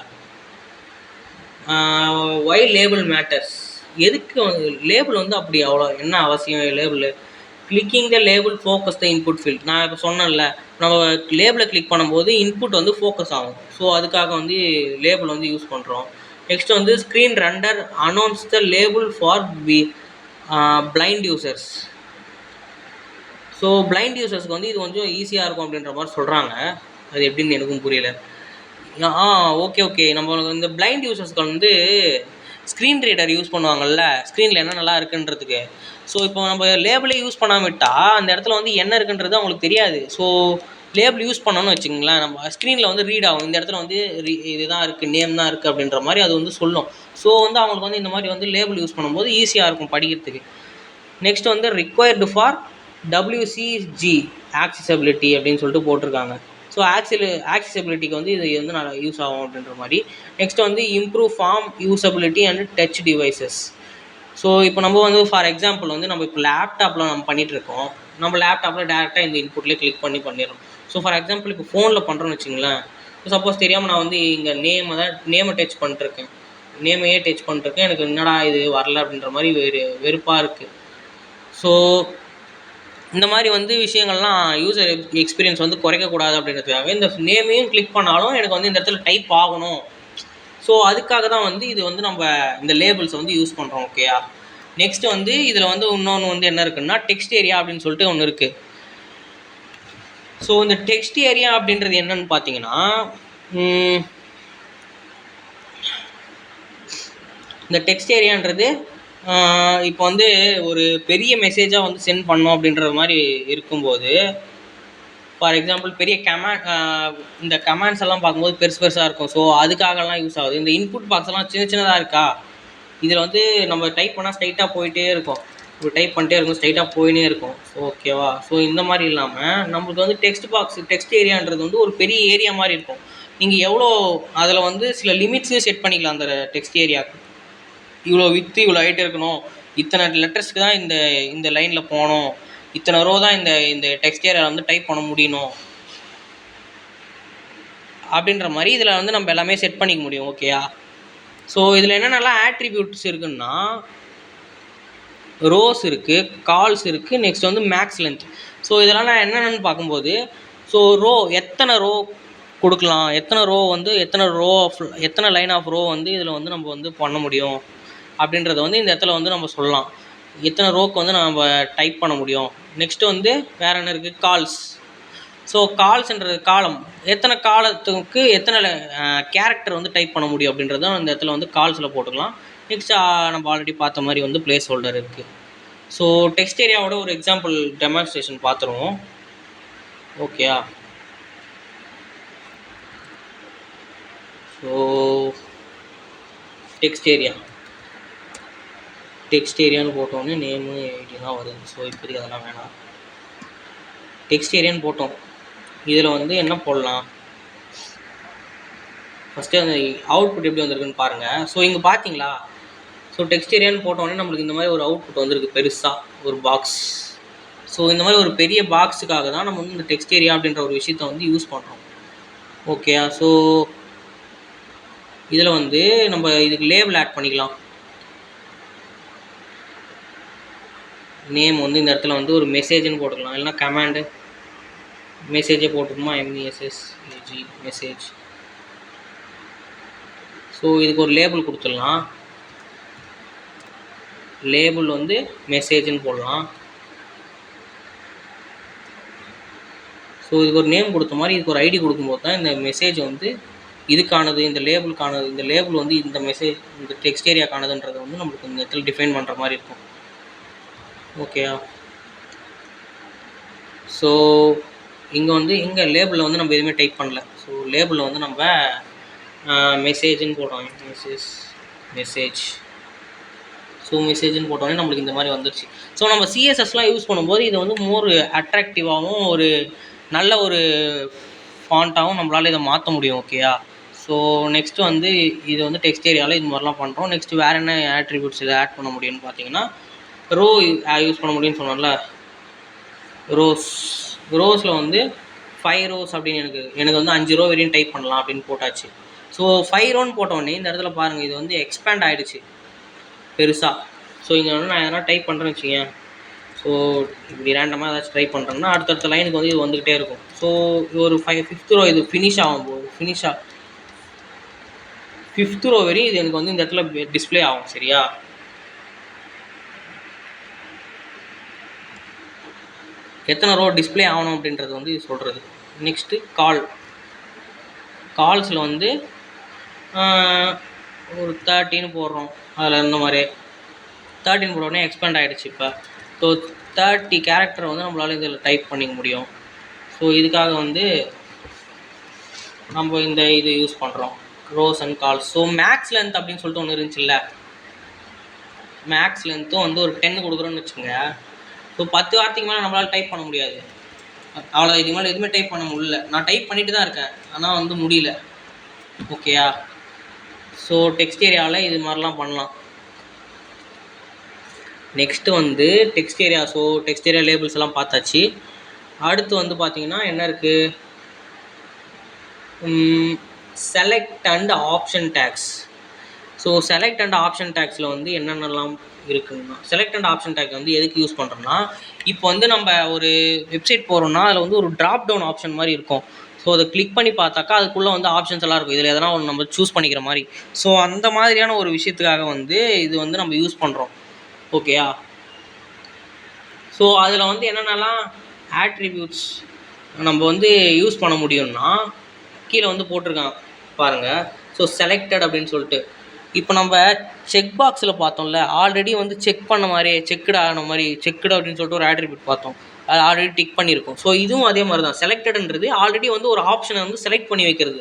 A: ஒய் லேபிள் மேட்டர்ஸ், எதுக்கு லேபிள் வந்து அப்படி அவ்வளோ என்ன அவசியம்? Label clicking the label focus the input field. நான் இப்போ சொன்னேன்ல, நம்ம லேபிளை கிளிக் பண்ணும்போது இன்புட் வந்து ஃபோக்கஸ் ஆகும். ஸோ அதுக்காக வந்து லேபிள் வந்து யூஸ் பண்ணுறோம். நெக்ஸ்ட் வந்து screen render announce the label for blind users. So blind யூசர்ஸ்க்கு வந்து இது கொஞ்சம் ஈஸியாக இருக்கும் அப்படின்ற மாதிரி சொல்கிறாங்க. அது எப்படின்னு எனக்கும் புரியல. ஓகே, நம்ம இந்த பிளைண்ட் யூசர்ஸ்க்கு வந்து ஸ்க்ரீன் ரீடர் யூஸ் பண்ணுவாங்கள்ல, ஸ்க்ரீனில் என்ன நல்லா இருக்குன்றதுக்கு. ஸோ இப்போ நம்ம லேபிளே யூஸ் பண்ணாமல் விட்டால் அந்த இடத்துல வந்து என்ன இருக்குன்றது அவங்களுக்கு தெரியாது. ஸோ லேபிள் யூஸ் பண்ணணும்னு வச்சுங்களேன், நம்ம ஸ்க்ரீனில் வந்து ரீட் ஆகும். இந்த இடத்துல வந்து இதுதான் இருக்குது, நேம் தான் இருக்குது அப்படின்ற மாதிரி அது வந்து சொல்லும். ஸோ வந்து அவங்களுக்கு வந்து இந்த மாதிரி வந்து லேபிள் யூஸ் பண்ணும்போது ஈஸியாக இருக்கும் படிக்கிறதுக்கு. நெக்ஸ்ட் வந்து ரிக்வயர்டு ஃபார் WCG ஆக்சசபிலிட்டி அப்படின்னு சொல்லிட்டு போட்டிருக்காங்க. ஸோ ஆக்சசபிலிட்டிக்கு வந்து இது வந்து நல்லா யூஸ் ஆகும் அப்படின்ற மாதிரி. நெக்ஸ்ட் வந்து improve form usability and touch devices. So இப்போ நம்ம வந்து ஃபார் எக்ஸாம்பிள் வந்து நம்ம இப்போ லேப்டாப்பில் நம்ம பண்ணிகிட்ருக்கோம். நம்ம லேப்டாப்பில் டேரெக்டாக இந்த இன்புட்லேயே கிளிக் பண்ணிடுறோம். ஸோ ஃபார் எக்ஸாம்பிள் இப்போ ஃபோனில் பண்ணுறோன்னு வச்சுங்களேன். இப்போ சப்போஸ் தெரியாமல் நான் வந்து இங்கே நேமை டச் பண்ணிட்டுருக்கேன், நேமையே டச் பண்ணிட்டுருக்கேன், எனக்கு என்னடா இது வரல அப்படின்ற மாதிரி வெறுப்பாக இருக்குது. ஸோ இந்த மாதிரி வந்து விஷயங்கள்லாம் யூசர் எக்ஸ்பீரியன்ஸ் வந்து குறைக்கக்கூடாது அப்படின்றதுக்காக இந்த நேமையும் கிளிக் பண்ணாலும் எனக்கு வந்து இந்த இடத்துல டைப் ஆகணும். ஸோ அதுக்காக தான் வந்து இது வந்து நம்ம இந்த லேபிள்ஸ் வந்து யூஸ் பண்ணுறோம். ஓகேயா, நெக்ஸ்ட் வந்து இதில் வந்து இன்னொன்று வந்து என்ன இருக்குன்னா, டெக்ஸ்ட் ஏரியா அப்படின்னு சொல்லிட்டு ஒன்று இருக்குது. ஸோ இந்த டெக்ஸ்ட் ஏரியா அப்படின்றது என்னன்னு பார்த்தீங்கன்னா, இந்த டெக்ஸ்ட் ஏரியான்றது இப்போ வந்து ஒரு பெரிய மெசேஜாக வந்து சென்ட் பண்ணோம் அப்படின்ற மாதிரி இருக்கும்போது, ஃபார் எக்ஸாம்பிள் பெரிய இந்த கமெண்ட்ஸ் எல்லாம் பார்க்கும்போது பெருசாக இருக்கும். ஸோ அதுக்காகலாம் யூஸ் ஆகுது. இந்த இன்புட் பாக்ஸ் எல்லாம் சின்னதாக இருக்கா, இதில் வந்து நம்ம டைப் பண்ணால் ஸ்ட்ரைட்டாக போயிட்டே இருக்கும். இப்போ டைப் பண்ணிட்டே இருக்கும், ஸ்ட்ரைட்டாக போயினே இருக்கும். ஸோ ஓகேவா. ஸோ இந்த மாதிரி இல்லாமல் நம்மளுக்கு வந்து டெக்ஸ்ட் ஏரியான்றது வந்து ஒரு பெரிய ஏரியா மாதிரி இருக்கும். நீங்கள் எவ்வளோ அதில் வந்து சில லிமிட்ஸையும் செட் பண்ணிக்கலாம் அந்த டெக்ஸ்ட் ஏரியாவுக்கு. இவ்வளோ வித்து இவ்வளோ ஹைட் இருக்கணும், இத்தனை லெட்டர்ஸ்க்கு தான் இந்த இந்த லைனில் போகணும், இத்தனை ரோ தான் இந்த இந்த டெக்ஸ்ட் ஏரியாவில் வந்து டைப் பண்ண முடியணும் அப்படின்ற மாதிரி இதில் வந்து நம்ம எல்லாமே செட் பண்ணிக்க முடியும். ஓகேயா. ஸோ இதில் என்னென்னலாம் ஆட்ரிபியூட்ஸ் இருக்குன்னா, ரோஸ் இருக்குது, கால்ஸ் இருக்குது, நெக்ஸ்ட் வந்து மேக்ஸ் லென்த். ஸோ இதெல்லாம் நான் என்னென்னு பார்க்கும்போது, ஸோ ரோ எத்தனை ரோ கொடுக்கலாம், எத்தனை ரோ வந்து எத்தனை லைன் ஆஃப் ரோ வந்து இதில் வந்து நம்ம வந்து பண்ண முடியும் அப்படின்றத வந்து இந்த இடத்துல வந்து நம்ம சொல்லலாம். எத்தனை ரோக்கு வந்து நம்ம டைப் பண்ண முடியும். நெக்ஸ்ட்டு வந்து வேறு என்ன இருக்குது, கால்ஸ். ஸோ கால்ஸ்ன்றது காலம், எத்தனை காலத்துக்கு எத்தனை கேரக்டர் வந்து டைப் பண்ண முடியும் அப்படின்றத இந்த இடத்துல வந்து கால்ஸில் போட்டுக்கலாம். நெக்ஸ்ட் நம்ம ஆல்ரெடி பார்த்த மாதிரி வந்து பிளேஸ் ஹோல்டர் இருக்குது. ஸோ டெக்ஸ்ட் ஏரியாவோட ஒரு எக்ஸாம்பிள் டெமான்ஸ்ட்ரேஷன் பார்த்துருவோம். ஓகேயா. ஸோ டெக்ஸ்ட் ஏரியான்னு போட்டோன்னே நேமு ஐடிலாம் வருது. ஸோ இப்போதைக்கு அதெல்லாம் வேணாம். டெக்ஸ்ட் ஏரியான்னு போட்டோம். இதில் வந்து என்ன போடலாம், ஃபஸ்ட்டு அந்த அவுட்புட் எப்படி வந்திருக்குன்னு பாருங்கள். ஸோ இங்கே பார்த்தீங்களா, ஸோ டெக்ஸ்ட் ஏரியான்னு போட்டோன்னே நம்மளுக்கு இந்த மாதிரி ஒரு அவுட்புட் வந்திருக்கு, பெருசாக ஒரு பாக்ஸ். ஸோ இந்த மாதிரி ஒரு பெரிய பாக்ஸுக்காக தான் நம்ம வந்து இந்த டெக்ஸ்ட் ஏரியா அப்படின்ற ஒரு விஷயத்த வந்து யூஸ் பண்ணுறோம். ஓகேயா. ஸோ இதில் வந்து நம்ம இதுக்கு லேபிள் ஆட் பண்ணிக்கலாம். நேம் வந்து இந்த இடத்துல வந்து ஒரு மெசேஜ்னு போட்டுக்கலாம், இல்லைனா கமாண்டு மெசேஜே போட்டுக்குமா, MESSAG மெசேஜ். ஸோ இதுக்கு ஒரு லேபிள் கொடுத்துடலாம். லேபிள் வந்து மெசேஜ்னு போடலாம். ஸோ இதுக்கு ஒரு நேம் கொடுத்த மாதிரி இதுக்கு ஒரு ஐடி கொடுக்கும்போது தான் இந்த மெசேஜ் வந்து இதுக்கானது, இந்த லேபிளுக்கானது, இந்த லேபிள் வந்து இந்த மெசேஜ் இந்த டெக்ஸ்ட் ஏரியாக்கானதுன்றதை வந்து நம்மளுக்கு இந்த இடத்துல டிஃபைன் பண்ணுற மாதிரி இருக்கும். ஓகேயா. ஸோ இங்கே வந்து இங்கே லேபிளில் வந்து நம்ம எதுவுமே டைப் பண்ணல. ஸோ லேபிளில் வந்து நம்ம மெசேஜ்னு போடுவோம், மெசேஜ். ஸோ மெசேஜ்னு போட்டோன்னே நம்மளுக்கு இந்த மாதிரி வந்துருச்சு. ஸோ நம்ம சிஎஸ்எஸ்லாம் யூஸ் பண்ணும்போது இது வந்து மோர் அட்ராக்டிவாகவும் ஒரு நல்ல ஒரு ஃபாண்ட்டாகவும் நம்மளால் இதை மாற்ற முடியும். ஓகேயா. ஸோ நெக்ஸ்ட்டு வந்து இது வந்து டெக்ஸ்ட் ஏரியாவில் இது மாதிரிலாம் பண்ணுறோம். நெக்ஸ்ட்டு வேறு என்ன ஆட்ரிபியூட்ஸ் இதை ஆட் பண்ண முடியும்னு பார்த்தீங்கன்னா, ரோ யூஸ் பண்ண முடியும்னு சொன்னோம்ல. ரோஸில் வந்து 5 ரோஸ் அப்படின்னு எனக்கு வந்து 5 ரோ வரையும் டைப் பண்ணலாம் அப்படின்னு போட்டாச்சு. ஸோ 5 ரோன்னு போட்டோடனே இந்த இடத்துல பாருங்கள், இது வந்து எக்ஸ்பேண்ட் ஆகிடுச்சு பெருசாக. ஸோ இங்கே வந்து நான் எதனா டைப் பண்ணுறேன்னு வச்சுக்கேன். ஸோ இப்படி ரேண்டமாக ஏதாச்சும் ட்ரை பண்ணுறேன்னா அடுத்தடுத்த லைனுக்கு வந்து இது வந்துக்கிட்டே இருக்கும். ஸோ ஒரு 5th ரோ இது ஃபினிஷ் ஆகும்போது ஃபிஃப்த் ரோ வரையும் இது எனக்கு வந்து இந்த இடத்துல டிஸ்பிளே ஆகும். சரியா. எத்தனை ரோ டிஸ்பிளே ஆகணும் அப்படின்றது வந்து இது சொல்கிறது. நெக்ஸ்ட்டு கால்ஸில் வந்து ஒரு 13 போடுறோம். அதில் இந்த மாதிரி 13 போட்டோடனே எக்ஸ்பேண்ட் ஆகிடுச்சு. இப்போ ஸோ 30 கேரக்டர் வந்து நம்மளால் இதில் டைப் பண்ணிக்க முடியும். ஸோ இதுக்காக வந்து நம்ம இந்த இது யூஸ் பண்ணுறோம், rows and cols. So max length அப்படின்னு சொல்லிட்டு ஒன்று இருந்துச்சுல்ல, மேக்ஸ் லென்த்தும் வந்து ஒரு 10 கொடுக்குறோன்னு வச்சுங்க. ஸோ 10 வார்த்தைக்கு மேலே நம்மளால் டைப் பண்ண முடியாது. அவ்வளோ இதுக்கு மேலே எதுவுமே டைப் பண்ண முடியல. நான் டைப் பண்ணிட்டு தான் இருக்கேன், ஆனால் வந்து முடியல. ஓகேயா. ஸோ டெக்ஸ்ட் ஏரியாவில் இது மாதிரிலாம் பண்ணலாம். நெக்ஸ்ட்டு வந்து text area. So text area labels எல்லாம் பார்த்தாச்சு. அடுத்து வந்து பார்த்திங்கன்னா என்ன இருக்குது, select and option tags. So select and option டேக்ஸில் வந்து என்னென்னலாம் இருக்குதுன்னா, செலக்ட் அண்ட் ஆப்ஷன் டேக் வந்து எதுக்கு யூஸ் பண்ணுறோன்னா, இப்போ வந்து நம்ம ஒரு வெப்சைட் போகிறோம்னா அதில் வந்து ஒரு ட்ராப் டவுன் ஆப்ஷன் மாதிரி இருக்கும். ஸோ அதை கிளிக் பண்ணி பார்த்தாக்கா அதுக்குள்ளே வந்து ஆப்ஷன்ஸ் எல்லாம் இருக்கும். இதில் எதனா ஒன்று நம்ம சூஸ் பண்ணிக்கிற மாதிரி. ஸோ அந்த மாதிரியான ஒரு விஷயத்துக்காக வந்து இது வந்து நம்ம யூஸ் பண்ணுறோம். ஓகேயா. ஸோ அதில் வந்து என்னென்னலாம் ஆட்ரிபியூட்ஸ் நம்ம வந்து யூஸ் பண்ண முடியும்னா கீழே வந்து போட்டிருக்கான் பாருங்கள். ஸோ செலக்டட் அப்படின்னு சொல்லிட்டு இப்போ நம்ம செக் பாக்ஸில் பார்த்தோம்ல, ஆல்ரெடி வந்து செக் பண்ண மாதிரி செக்குடு ஆன மாதிரி செக்குடு அப்படின்னு சொல்லிட்டு ஒரு ஆட்ரிபியூட் பார்த்தோம். அது ஆல்ரெடி டிக் பண்ணியிருக்கோம். ஸோ இதுவும் அதே மாதிரி தான். செலக்டடுன்றது ஆல்ரெடி வந்து ஒரு ஆப்ஷனை வந்து செலக்ட் பண்ணி வைக்கிறது.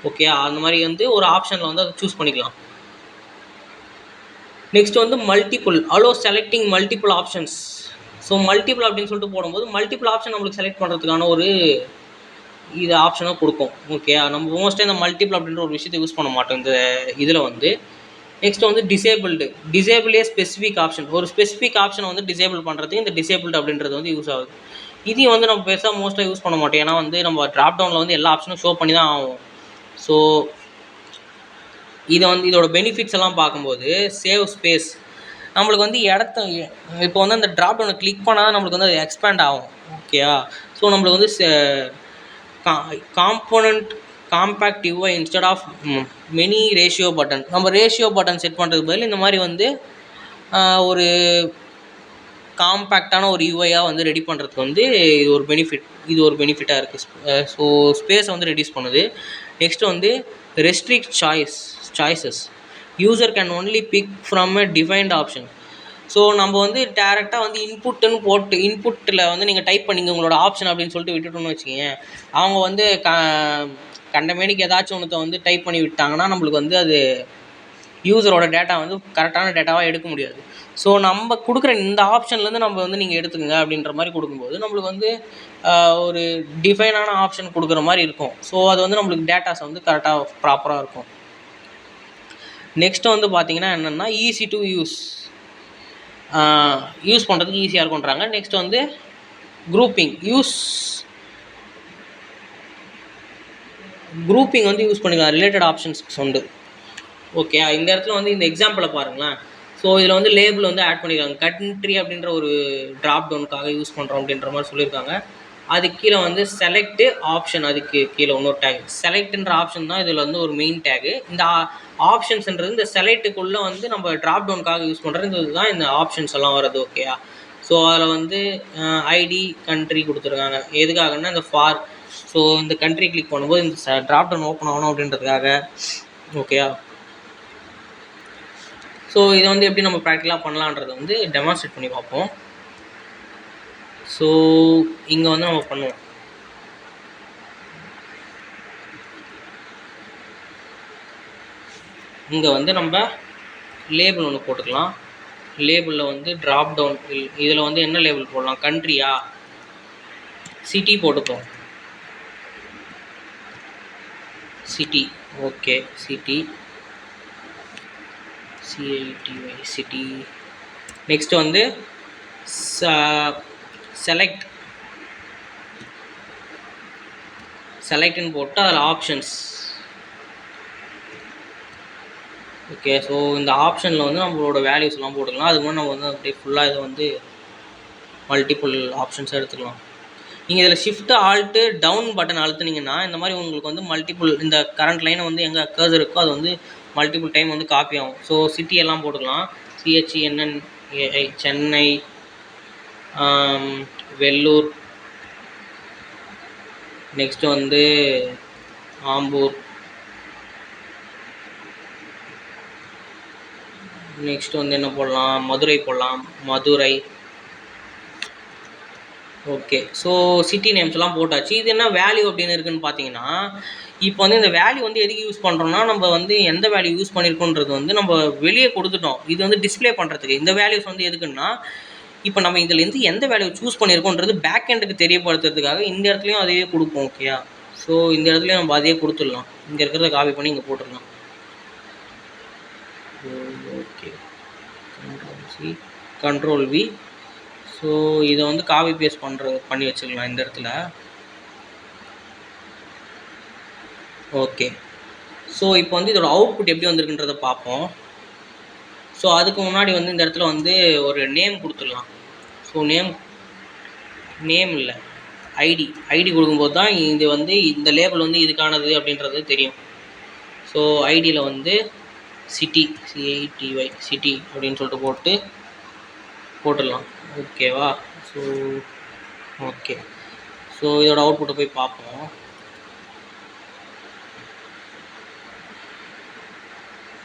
A: ஓகே. அந்த மாதிரி வந்து ஒரு ஆப்ஷனில் வந்து அதை சூஸ் பண்ணிக்கலாம். நெக்ஸ்ட் வந்து multiple allow selecting multiple options. So multiple அப்படின்னு சொல்லிட்டு போடும்போது மல்டிபிள் ஆப்ஷன் நம்மளுக்கு செலக்ட் பண்ணுறதுக்கான ஒரு இது ஆப்ஷனாக கொடுக்கும். ஓகே, நம்ம மோஸ்ட்டாக இந்த மல்டிபிள் அப்படின்ற ஒரு விஷயத்தை யூஸ் பண்ண மாட்டோம் இந்த இதில் வந்து. நெக்ஸ்ட் வந்து டிசேபிளே ஸ்பெசிஃபிக் ஆப்ஷன். ஒரு ஸ்பெசிஃபிக் ஆப்ஷனை வந்து டிசேபிள் பண்ணுறதுக்கு இந்த டிசேபிள்டு அப்படின்றது வந்து யூஸ் ஆகுது. இதையும் வந்து நம்ம பெருசாக மோஸ்ட்டாக யூஸ் பண்ண மாட்டோம், ஏன்னா வந்து நம்ம ட்ராப் டவுனில் வந்து எல்லா ஆப்ஷனும் ஷோ பண்ணி தான் ஆகும். ஸோ இதை வந்து இதோட பெனிஃபிட்ஸ் எல்லாம் பார்க்கும்போது சேவ் ஸ்பேஸ். நம்மளுக்கு வந்து இடத்த இப்போ வந்து அந்த ட்ராப் டவுனை கிளிக் பண்ணால் நம்மளுக்கு வந்து அது எக்ஸ்பேண்ட் ஆகும். ஓகேயா, ஸோ நம்மளுக்கு வந்து component compact UI instead of many radio button. நம்ம ரேஷியோ பட்டன் செட் பண்ணுறதுக்கு பதில் இந்த மாதிரி வந்து ஒரு காம்பேக்டான ஒரு யூஐயாக வந்து ரெடி பண்ணுறதுக்கு வந்து இது ஒரு பெனிஃபிட்டாக இருக்குது. ஸோ ஸ்பேஸை வந்து ரெடியூஸ் பண்ணுது. நெக்ஸ்ட் வந்து restrict choices. User can only big from a defined option. So நம்ம வந்து டேரெக்டாக வந்து இன்புட்டில் வந்து நீங்கள் டைப் பண்ணிங்க உங்களோட ஆப்ஷன் அப்படின்னு சொல்லிட்டு விட்டுட்டோம்னு வச்சுக்கோங்க, அவங்க வந்து கண்டமேனிக்கு ஏதாச்சும் ஒன்றத்தை வந்து டைப் பண்ணி விட்டாங்கன்னா நம்மளுக்கு வந்து அது யூசரோட டேட்டா வந்து கரெக்டான டேட்டாவாக எடுக்க முடியாது. ஸோ நம்ம கொடுக்குற இந்த ஆப்ஷன்லேருந்து நம்ம வந்து நீங்கள் எடுத்துக்கங்க அப்படின்ற மாதிரி கொடுக்கும்போது நம்மளுக்கு வந்து ஒரு டிஃபைனான ஆப்ஷன் கொடுக்குற மாதிரி இருக்கும். ஸோ அது வந்து நம்மளுக்கு டேட்டாஸ் வந்து கரெக்டாக ப்ராப்பராக இருக்கும். நெக்ஸ்ட்டு வந்து பார்த்திங்கன்னா என்னென்னா ஈஸி டு யூஸ் பண்ணுறதுக்கு ஈஸியாக இருக்குன்றாங்க. நெக்ஸ்ட் வந்து குரூப்பிங் வந்து யூஸ் பண்ணிக்கலாம் ரிலேட்டட் ஆப்ஷன்ஸ் உண்டு. ஓகே, இந்த இடத்துல வந்து இந்த எக்ஸாம்பிளை பாருங்களேன். ஸோ இதில் வந்து லேபிள் வந்து ஆட் பண்ணியிருக்காங்க. கண்ட்ரி அப்படின்ற ஒரு ட்ராப் டவுனுக்காக யூஸ் பண்ணுறோம் அப்படின்ற மாதிரி சொல்லியிருக்காங்க. அதுக்கு கீழே வந்து செலக்ட் ஆப்ஷன், அதுக்கு கீழே இன்னொரு டேக் செலக்ட்ன்ற ஆப்ஷன் தான் இதில் வந்து ஒரு மெயின் டேகு. இந்த ஆப்ஷன்ஸ்ன்றது இந்த செலக்ட்டுக்குள்ளே வந்து நம்ம ட்ராப் டவுனுக்காக யூஸ் பண்ணுறது இதுதான் இந்த ஆப்ஷன்ஸ் எல்லாம் வருது. ஓகேயா, ஸோ அதில் வந்து ஐடி கண்ட்ரி கொடுத்துருக்காங்க. எதுக்காகன்னா இந்த ஸோ இந்த கண்ட்ரி கிளிக் பண்ணும்போது இந்த ட்ராப் டவுன் ஓப்பன் ஆகணும் அப்படின்றதுக்காக. ஓகேயா, ஸோ இதை வந்து எப்படி நம்ம ப்ராக்டிக்கலாக பண்ணலான்றதை வந்து டெமான்ஸ்ட்ரேட் பண்ணி பார்ப்போம். ஸோ இங்கே வந்து நம்ம பண்ணுவோம். இங்கே வந்து நம்ம லேபிள் ஒன்று போட்டுக்கலாம். லேபிளில் வந்து ட்ராப் டவுன் இதில் வந்து என்ன லேபிள் போடலாம், கண்ட்ரியா சிட்டி போட்டுப்போம். City, okay, city CITY city. Next வந்து செலக்ட்னு போட்டு அதில் ஆப்ஷன்ஸ். ஓகே, ஸோ இந்த ஆப்ஷனில் வந்து நம்மளோட வேல்யூஸ்லாம் போட்டுக்கலாம். அதுக்கு முன்னாடி நம்ம வந்து அப்படியே ஃபுல்லாக இதை வந்து மல்டிபிள் ஆப்ஷன்ஸாக எடுத்துக்கலாம். நீங்கள் இதில் ஷிஃப்ட் ஆல்ட்டு டவுன் பட்டன் அழுத்துனீங்கன்னா இந்த மாதிரி உங்களுக்கு வந்து மல்டிபிள் இந்த கரண்ட் லைனை வந்து எங்கே கர்சர் இருக்கோ அது வந்து மல்டிபிள் டைம் வந்து காப்பி ஆகும். ஸோ சிட்டி எல்லாம் போட்டுக்கலாம். CHENNAI சென்னை, வெள்ளூர், நெக்ஸ்ட்டு வந்து ஆம்பூர், நெக்ஸ்ட்டு வந்து என்ன போடலாம், மதுரை போடலாம், மதுரை. ஓகே, ஸோ சிட்டி நேம்ஸ்லாம் போட்டாச்சு. இது என்ன வேல்யூ அப்படின்னு இருக்குன்னு பார்த்தீங்கன்னா, இப்போ வந்து இந்த வேல்யூ வந்து எதுக்கு யூஸ் பண்ணுறோம்னா நம்ம வந்து எந்த வேல்யூ யூஸ் பண்ணியிருக்கோன்றது வந்து நம்ம வெளியே கொடுத்துட்டோம். இது வந்து டிஸ்பிளே பண்ணுறதுக்கு. இந்த வேல்யூஸ் வந்து எதுக்குன்னா இப்போ நம்ம இதுலேருந்து எந்த வேல்யூ சூஸ் பண்ணியிருக்கோன்றது பேக் எண்டுக்கு தெரியப்படுத்துறதுக்காக இந்த இடத்துலையும் அதையே கொடுப்போம். ஓகேயா, ஸோ இந்த இடத்துலையும் நம்ம அதையே கொடுத்துடலாம். இங்கே இருக்கிறத காப்பி பண்ணி இங்கே போட்டுடலாம். Okay, control V. ஸோ இதை வந்து காப்பி பேஸ்ட் பண்ணி வச்சுக்கலாம் இந்த இடத்துல. ஓகே, ஸோ இப்போ வந்து இதோட அவுட்புட் எப்படி வந்திருக்குன்றதை பார்ப்போம். ஸோ அதுக்கு முன்னாடி வந்து இந்த இடத்துல வந்து ஒரு நேம் கொடுத்துடலாம். ஸோ நேம் இல்லை, ஐடி கொடுக்கும்போது தான் இது வந்து இந்த லேபிள் வந்து இதுக்கானது அப்படின்றது தெரியும். ஸோ ஐடியில் வந்து சிட்டி, CITY சிட்டி அப்படின்னு சொல்லிட்டு போட்டுடலாம். ஓகேவா, ஸோ ஓகே, ஸோ இதோட அவுட்புட்டை போய் பார்ப்போம்.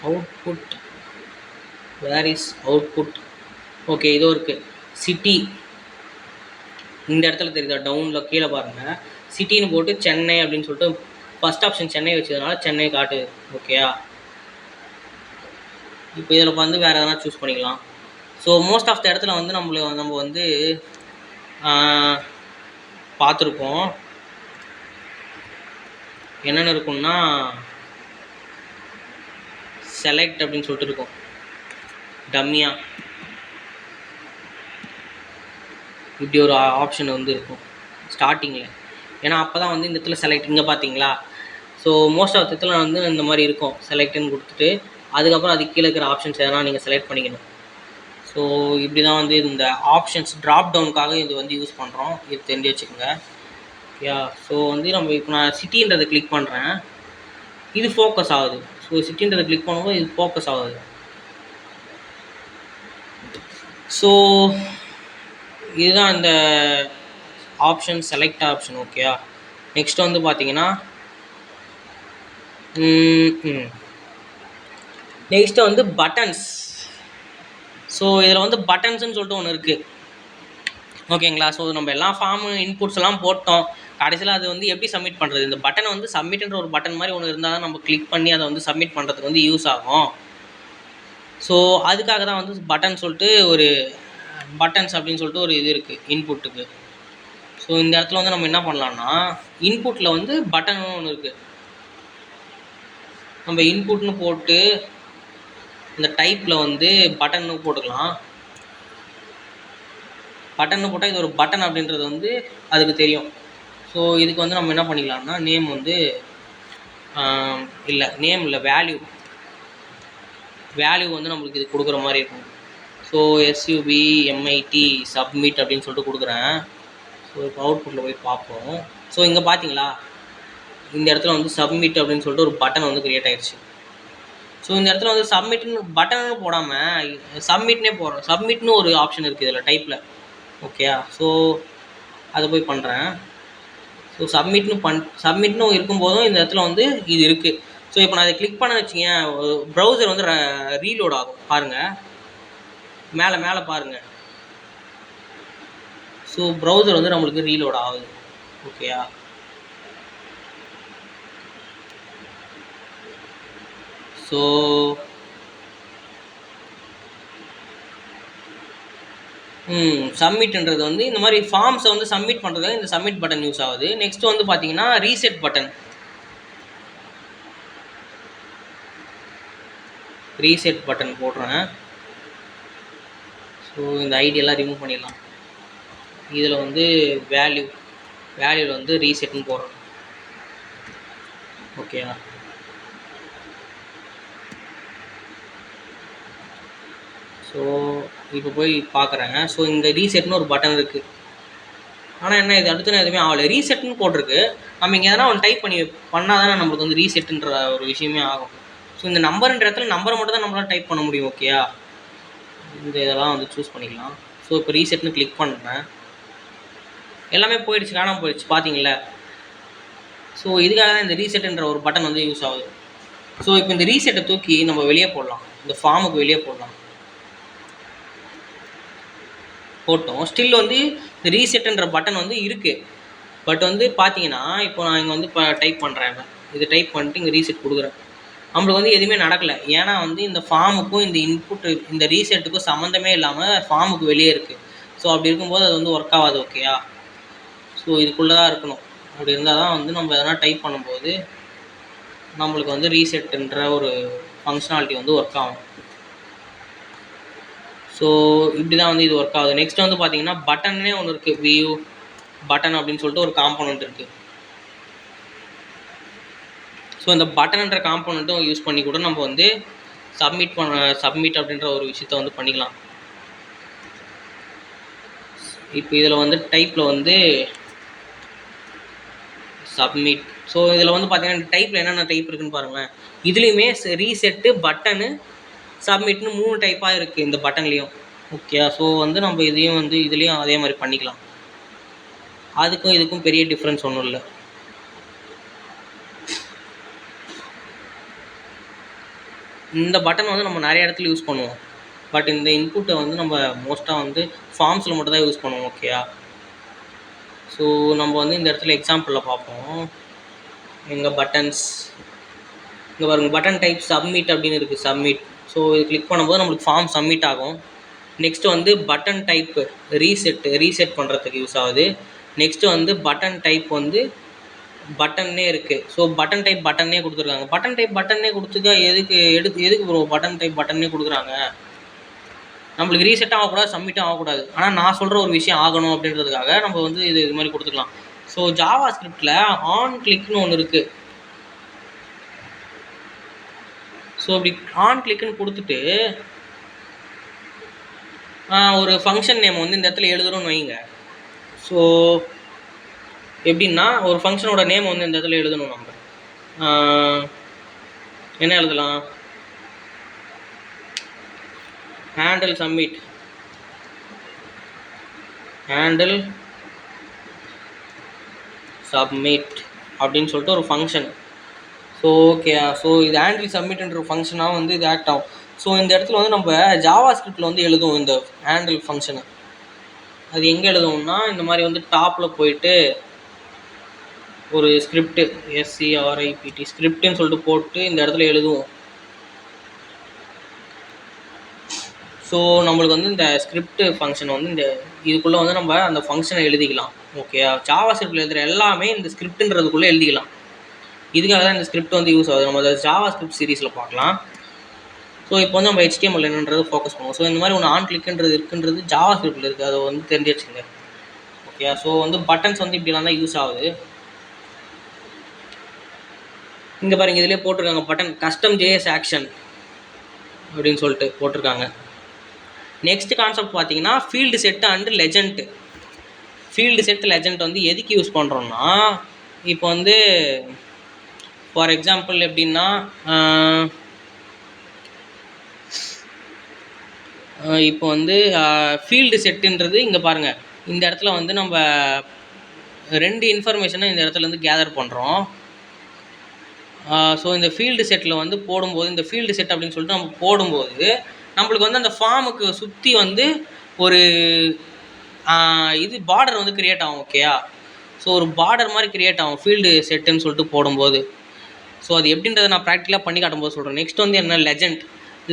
A: Output, where is output? Okay, இதோ இருக்குது சிட்டி. இந்த இடத்துல தெரியுதா, டவுனில் கீழே பாருங்கள், சிட்டின்னு போட்டு சென்னை அப்படின்னு சொல்லிட்டு ஃபஸ்ட் ஆப்ஷன் சென்னை வச்சதுனால சென்னை காட்டுது. ஓகேயா, இப்போ இதில் வந்து வேறு எதனா சூஸ் பண்ணிக்கலாம். ஸோ மோஸ்ட் ஆஃப் த இடத்துல வந்து நம்ம வந்து பார்த்துருப்போம். என்னென்ன இருக்குன்னா செலக்ட் அப்படின்னு சொல்லிட்டு இருக்கும் டம்மியாக. இப்படி ஒரு ஆப்ஷன் வந்து இருக்கும் ஸ்டார்டிங்கில். ஏன்னா அப்போ தான் வந்து இந்த இடத்துல செலக்ட் இங்கே பார்த்தீங்களா. ஸோ மோஸ்ட் ஆஃப் இடத்துல வந்து இந்த மாதிரி இருக்கும் செலக்ட்னு கொடுத்துட்டு அதுக்கப்புறம் அதுக்கு கீழே இருக்கிற ஆப்ஷன்ஸ் எதனா நீங்கள் செலக்ட் பண்ணிக்கணும். ஸோ இப்படி தான் வந்து இந்த ஆப்ஷன்ஸ் ட்ராப் டவுனுக்காக இது வந்து யூஸ் பண்ணுறோம். இது தெரிஞ்சு வச்சுக்கோங்க. யா ஸோ வந்து நம்ம இப்போ நான் சிட்டின்றதை கிளிக் பண்ணுறேன், இது ஃபோக்கஸ் ஆகுது. ஸோ சிட்டின்றதை கிளிக் பண்ணும்போது இது ஃபோக்கஸ் ஆகுது. ஸோ இதுதான் இந்த ஆப்ஷன் செலக்ட் ஆப்ஷன். ஓகேயா. நெக்ஸ்ட் வந்து பார்த்தீங்கன்னா நெக்ஸ்ட்டு வந்து பட்டன்ஸ். ஸோ இதில் வந்து பட்டன்ஸ்ன்னு சொல்லிட்டு ஒன்று இருக்குது. ஓகேங்களா. ஸோ நம்ம எல்லா ஃபார்மு இன்புட்ஸ் எல்லாம் போட்டோம். கடைசியில் அது வந்து எப்படி சப்மிட் பண்ணுறது, இந்த பட்டனை வந்து சப்மிட்ன்ற ஒரு பட்டன் மாதிரி ஒன்று இருந்தால் தான் நம்ம கிளிக் பண்ணி அதை வந்து சப்மிட் பண்ணுறதுக்கு வந்து யூஸ் ஆகும். ஸோ அதுக்காக தான் வந்து பட்டன் சொல்லிட்டு ஒரு பட்டன்ஸ் அப்படின்னு சொல்லிட்டு ஒரு இது இருக்குது இன்புட்டுக்கு. ஸோ இந்த இடத்துல வந்து நம்ம என்ன பண்ணலான்னா இன்புட்டில் வந்து பட்டன் ஒன்று இருக்குது. நம்ம இன்புட்னு போட்டு இந்த டைப்பில் வந்து பட்டன்னு போட்டுக்கலாம். பட்டன்னு போட்டால் இது ஒரு பட்டன் அப்படின்றது வந்து அதுக்கு தெரியும். ஸோ இதுக்கு வந்து நம்ம என்ன பண்ணிக்கலாம்னா நேம் வந்து நேம் இல்லை வேல்யூ வந்து நம்மளுக்கு இது கொடுக்குற மாதிரி இருக்கும். ஸோ SUBMIT சப்மிட் அப்படின்னு சொல்லிட்டு கொடுக்குறேன். ஸோ இப்போ அவுட்புட்டில் போய் பார்ப்போம். ஸோ இங்கே பார்த்தீங்களா இந்த இடத்துல வந்து சப்மிட் அப்படின்னு சொல்லிட்டு ஒரு பட்டன் வந்து க்ரியேட் ஆகிடுச்சு. ஸோ இந்த இடத்துல வந்து சப்மிட்னு பட்டன்னு போடாமல் சப்மிட்னே போடுறோம். சப்மிட்னு ஒரு ஆப்ஷன் இருக்குது இதில் டைப்பில். ஓகேயா. ஸோ அதை போய் பண்ணுறேன். ஸோ சப்மிட்னு இருக்கும்போதும் இந்த இடத்துல வந்து இது இருக்குது. ஸோ இப்போ நான் இதை கிளிக் பண்ண வச்சிங்க ப்ரௌசர் வந்து ரீலோட் ஆகும் பாருங்கள். மேலே பாருங்கள். ஸோ ப்ரௌசர் வந்து நம்மளுக்கு ரீலோட் ஆகுது. ஓகேயா. ஸோ சப்மிட்ன்றது வந்து இந்த மாதிரி ஃபார்ம்ஸை வந்து சப்மிட் பண்ணுறதுக்கு இந்த சப்மிட் பட்டன் யூஸ் ஆகுது. நெக்ஸ்ட் வந்து பார்த்தீங்கன்னா ரீசெட் பட்டன் போடுறேன். ஸோ இந்த ஐடியெல்லாம் ரிமூவ் பண்ணிடலாம். இதில் வந்து வேல்யூவில் வந்து ரீசெட்னு போடுறோம். ஓகேயா. ஸோ இப்போ போய் பார்க்குறேங்க. ஸோ இந்த ரீசெட்னு ஒரு பட்டன் இருக்குது. ஆனால் என்ன இது அடுத்து எதுவுமே ஆகலை. ரீசெட்னு போட்டிருக்கு. நம்ம இங்கே எதனா ஒன்று டைப் பண்ணால் தானே நம்மளுக்கு வந்து ரீசெட்டுன்ற ஒரு விஷயமே ஆகும். ஸோ இந்த நம்பர்ன்ற இடத்துல நம்பரை மட்டும் தான் நம்மளால் டைப் பண்ண முடியும். ஓகேயா. இந்த இதெல்லாம் வந்து சூஸ் பண்ணிக்கலாம். ஸோ இப்போ ரீசெட்னு கிளிக் பண்ணுறேன். எல்லாமே போயிடுச்சு, காணாமல் போயிடுச்சு பார்த்தீங்களா. ஸோ இதுக்காக தான் இந்த ரீசெட்டுன்ற ஒரு பட்டன் வந்து யூஸ் ஆகுது. ஸோ இப்போ இந்த ரீசெட்டை தூக்கி நம்ம வெளியே போடலாம். இந்த ஃபார்முக்கு வெளியே போட்டோம். ஸ்டில் வந்து இந்த ரீசெட்டுன்ற பட்டன் வந்து இருக்குது. பட் வந்து பார்த்தீங்கன்னா இப்போ நான் இங்கே வந்து இப்போ டைப் பண்ணுறேன். இது டைப் பண்ணிட்டு இங்கே ரீசெட் கொடுக்குறேன். நம்மளுக்கு வந்து எதுவுமே நடக்கலை. ஏன்னா வந்து இந்த ஃபார்முக்கும் இந்த இன்புட்டு இந்த ரீசெட்டுக்கும் சம்மந்தமே இல்லாமல் ஃபார்முக்கு வெளியே இருக்குது. ஸோ அப்படி இருக்கும்போது அது வந்து ஒர்க் ஆகாது. ஓகேயா. ஸோ இதுக்குள்ளே தான் இருக்கணும். அப்படி இருந்தால் தான் வந்து நம்ம எதனா டைப் பண்ணும்போது நம்மளுக்கு வந்து ரீசெட்டுன்ற ஒரு ஃபங்க்ஷனாலிட்டி வந்து ஒர்க் ஆகும். ஸோ இப்படி தான் வந்து இது ஒர்க் ஆகுது. நெக்ஸ்ட் வந்து பார்த்தீங்கன்னா பட்டன்னே ஒன்று இருக்குது. வியூ பட்டன் அப்படின்னு சொல்லிட்டு ஒரு காம்போனன்ட் இருக்குது. ஸோ இந்த பட்டன்ன்ற காம்போனண்ட்டும் யூஸ் பண்ணி கூட நம்ம வந்து சப்மிட் அப்படின்ற ஒரு விஷயத்த வந்து பண்ணிக்கலாம். இப்போ இதில் வந்து டைப்பில் வந்து சப்மிட். ஸோ இதில் வந்து பார்த்தீங்கன்னா டைப்பில் என்னென்ன டைப் இருக்குதுன்னு பாருங்களேன். இதுலேயுமே ரீசெட்டு பட்டனு சப்மிட்னு 3 டைப்பாக இருக்குது இந்த பட்டன்லேயும். ஓகே. ஸோ வந்து நம்ம இதையும் வந்து இதுலேயும் அதே மாதிரி பண்ணிக்கலாம். அதுக்கும் இதுக்கும் பெரிய டிஃப்ரென்ஸ் ஒன்றும் இல்லை. இந்த பட்டன் வந்து நம்ம நிறைய இடத்துல யூஸ் பண்ணுவோம். பட் இந்த இன்புட்டை வந்து நம்ம மோஸ்ட்டாக வந்து ஃபார்ம்ஸில் மட்டும் தான் யூஸ் பண்ணுவோம். ஓகேயா. ஸோ நம்ம வந்து இந்த இடத்துல எக்ஸாம்பிளில் பார்ப்போம். எங்கள் பட்டன்ஸ் இங்கே பாருங்கள். பட்டன் டைப் சப்மிட் அப்படின்னு இருக்குது. சப்மிட். ஸோ இது கிளிக் பண்ணும்போது நம்மளுக்கு ஃபார்ம் சப்மிட் ஆகும். நெக்ஸ்ட்டு வந்து பட்டன் டைப்பு ரீசெட் பண்ணுறதுக்கு யூஸ் ஆகுது. நெக்ஸ்ட்டு வந்து பட்டன் டைப் வந்து பட்டன்னே இருக்குது. ஸோ பட்டன் டைப் பட்டன்னே கொடுத்துருக்காங்க. பட்டன் டைப் பட்டன்னே கொடுத்துக்கா எதுக்கு ப்ரோ பட்டன் டைப் பட்டன்னே கொடுக்குறாங்க? நம்மளுக்கு ரீசெட்டும் ஆகக்கூடாது, சப்மிட்டும் ஆகக்கூடாது. ஆனால் நான் சொல்கிற ஒரு விஷயம் ஆகணும் அப்படின்றதுக்காக நம்ம வந்து இது மாதிரி கொடுத்துக்கலாம். ஸோ ஜாவா ஸ்கிரிப்டில் ஆன் கிளிக்னு ஒன்று இருக்குது. ஸோ அப்படி ஆன் கிளிக்குன்னு கொடுத்துட்டு ஒரு ஃபங்க்ஷன் நேம் வந்து இந்த இடத்துல எழுதுகிறோன்னு வைங்க. ஸோ எப்படின்னா ஒரு ஃபங்க்ஷனோட நேம் வந்து இந்த இடத்துல எழுதணும். நம்ம என்ன எழுதலாம்? ஹேண்டில் சப்மிட் அப்படின்னு சொல்லிட்டு ஒரு ஃபங்க்ஷன். ஸோ ஓகே, ஸோ இது ஹேண்டில் சப்மிட்ன்ற ஃபங்க்ஷனாக வந்து இது ஆக்ட் ஆகும். ஸோ இந்த இடத்துல வந்து நம்ம ஜாவா ஸ்கிரிப்டில் வந்து எழுதுவோம் இந்த ஹேண்டில் ஃபங்க்ஷனை. அது எங்கே எழுதுவோம்னா இந்த மாதிரி வந்து டாப்பில் போயிட்டு ஒரு ஸ்கிரிப்ட் ஸ்கிரிப்ட்னு சொல்லிட்டு போட்டு இந்த இடத்துல எழுதுவோம். ஸோ நம்மளுக்கு வந்து இந்த ஸ்கிரிப்ட் ஃபங்க்ஷன் வந்து இந்த இதுக்குள்ளே வந்து நம்ம அந்த ஃபங்க்ஷனை எழுதிக்கலாம். ஓகே, ஜாவா ஸ்கிரிப்டில் எழுதுகிற எல்லாமே இந்த ஸ்கிரிப்ட்ன்றதுக்குள்ளே எழுதிக்கலாம். இதுக்காக தான் இந்த ஸ்கிரிப்ட் வந்து யூஸ் ஆகுது. நம்ம அதை ஜாவா ஸ்கிரிப்ட் சீரீஸில் பார்க்கலாம். ஸோ இப்போ வந்து நம்ம HTML என்னன்றது ஃபோக்கஸ் பண்ணுவோம். ஸோ இந்த மாதிரி ஒன்று ஆன் கிளிக்ன்றது இருக்குன்றது ஜாவா ஸ்கிரிப்டில் இருக்குது. அதை வந்து தெரிஞ்சு வச்சுங்க. ஓகே, ஸோ வந்து பட்டன்ஸ் வந்து இப்படிலாம் தான் யூஸ் ஆகுது. இங்கே பாருங்கள், இதிலே போட்டிருக்காங்க பட்டன் கஸ்டம் JS ஆக்ஷன் அப்படின்னு சொல்லிட்டு போட்டிருக்காங்க. நெக்ஸ்ட் கான்செப்ட் பார்த்தீங்கன்னா field set and legend. Field set legend வந்து எதுக்கு யூஸ் பண்ணுறோன்னா, இப்போ வந்து ஃபார் எக்ஸாம்பிள் எப்படின்னா இப்போ வந்து ஃபீல்டு செட்டுன்றது இங்கே பாருங்கள், இந்த இடத்துல வந்து நம்ம 2 இன்ஃபர்மேஷனை இந்த இடத்துல வந்து கேதர் பண்ணுறோம். ஸோ இந்த ஃபீல்டு செட்டில் வந்து போடும்போது இந்த ஃபீல்டு செட் அப்படின்னு சொல்லிட்டு நம்ம போடும்போது நம்மளுக்கு வந்து அந்த ஃபார்முக்கு சுற்றி வந்து ஒரு இது பார்டர் வந்து க்ரியேட் ஆகும். ஓகேயா, ஸோ ஒரு பார்டர் மாதிரி க்ரியேட் ஆகும் ஃபீல்டு செட்டுன்னு சொல்லிட்டு போடும்போது. ஸோ அது எப்படின்றத நான் ப்ராக்டிக்கலாக பண்ணி காட்டும்போது சொல்கிறேன். நெக்ஸ்ட் வந்து என்ன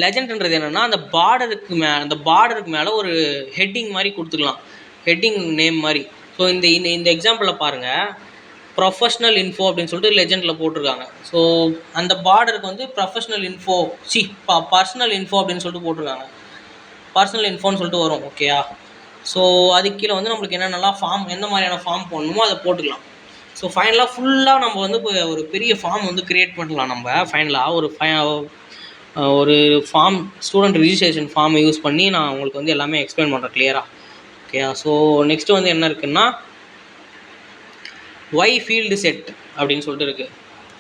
A: லெஜண்ட்ன்றது என்னென்னா அந்த பார்டருக்கு மேலே ஒரு ஹெட்டிங் மாதிரி கொடுத்துக்கலாம், ஹெட்டிங் நேம் மாதிரி. ஸோ இந்த எக்ஸாம்பிளில் பாருங்கள், ப்ரொஃபஷ்னல் இன்ஃபோ அப்படின்னு சொல்லிட்டு லெஜண்டில் போட்டிருக்காங்க. ஸோ அந்த பார்டருக்கு வந்து ப்ரொஃபஷ்னல் இன்ஃபோ பர்சனல் இன்ஃபோ அப்படின்னு சொல்லிட்டு போட்டிருக்காங்க. பர்சனல் இன்ஃபோன்னு சொல்லிட்டு வரும். ஓகேயா, ஸோ அதுக்கு கீழே வந்து நம்மளுக்கு என்னென்னலாம் ஃபார்ம், எந்த மாதிரியான ஃபார்ம் போடணுமோ அதை போட்டுக்கலாம். ஸோ ஃபைனலாக ஃபுல்லாக நம்ம வந்து இப்போ ஒரு பெரிய ஃபார்ம் வந்து க்ரியேட் பண்ணலாம். நம்ம ஃபைனலாக ஒரு ஃபார்ம் ஸ்டூடெண்ட் ரிஜிஸ்ட்ரேஷன் ஃபார்மை யூஸ் பண்ணி நான் உங்களுக்கு வந்து எல்லாமே எக்ஸ்பிளைன் பண்ணுறேன் கிளியராக. ஓகே, ஸோ நெக்ஸ்ட்டு வந்து என்ன இருக்குன்னா ஒய் ஃபீல்டு செட் அப்படின்னு சொல்லிட்டு இருக்குது.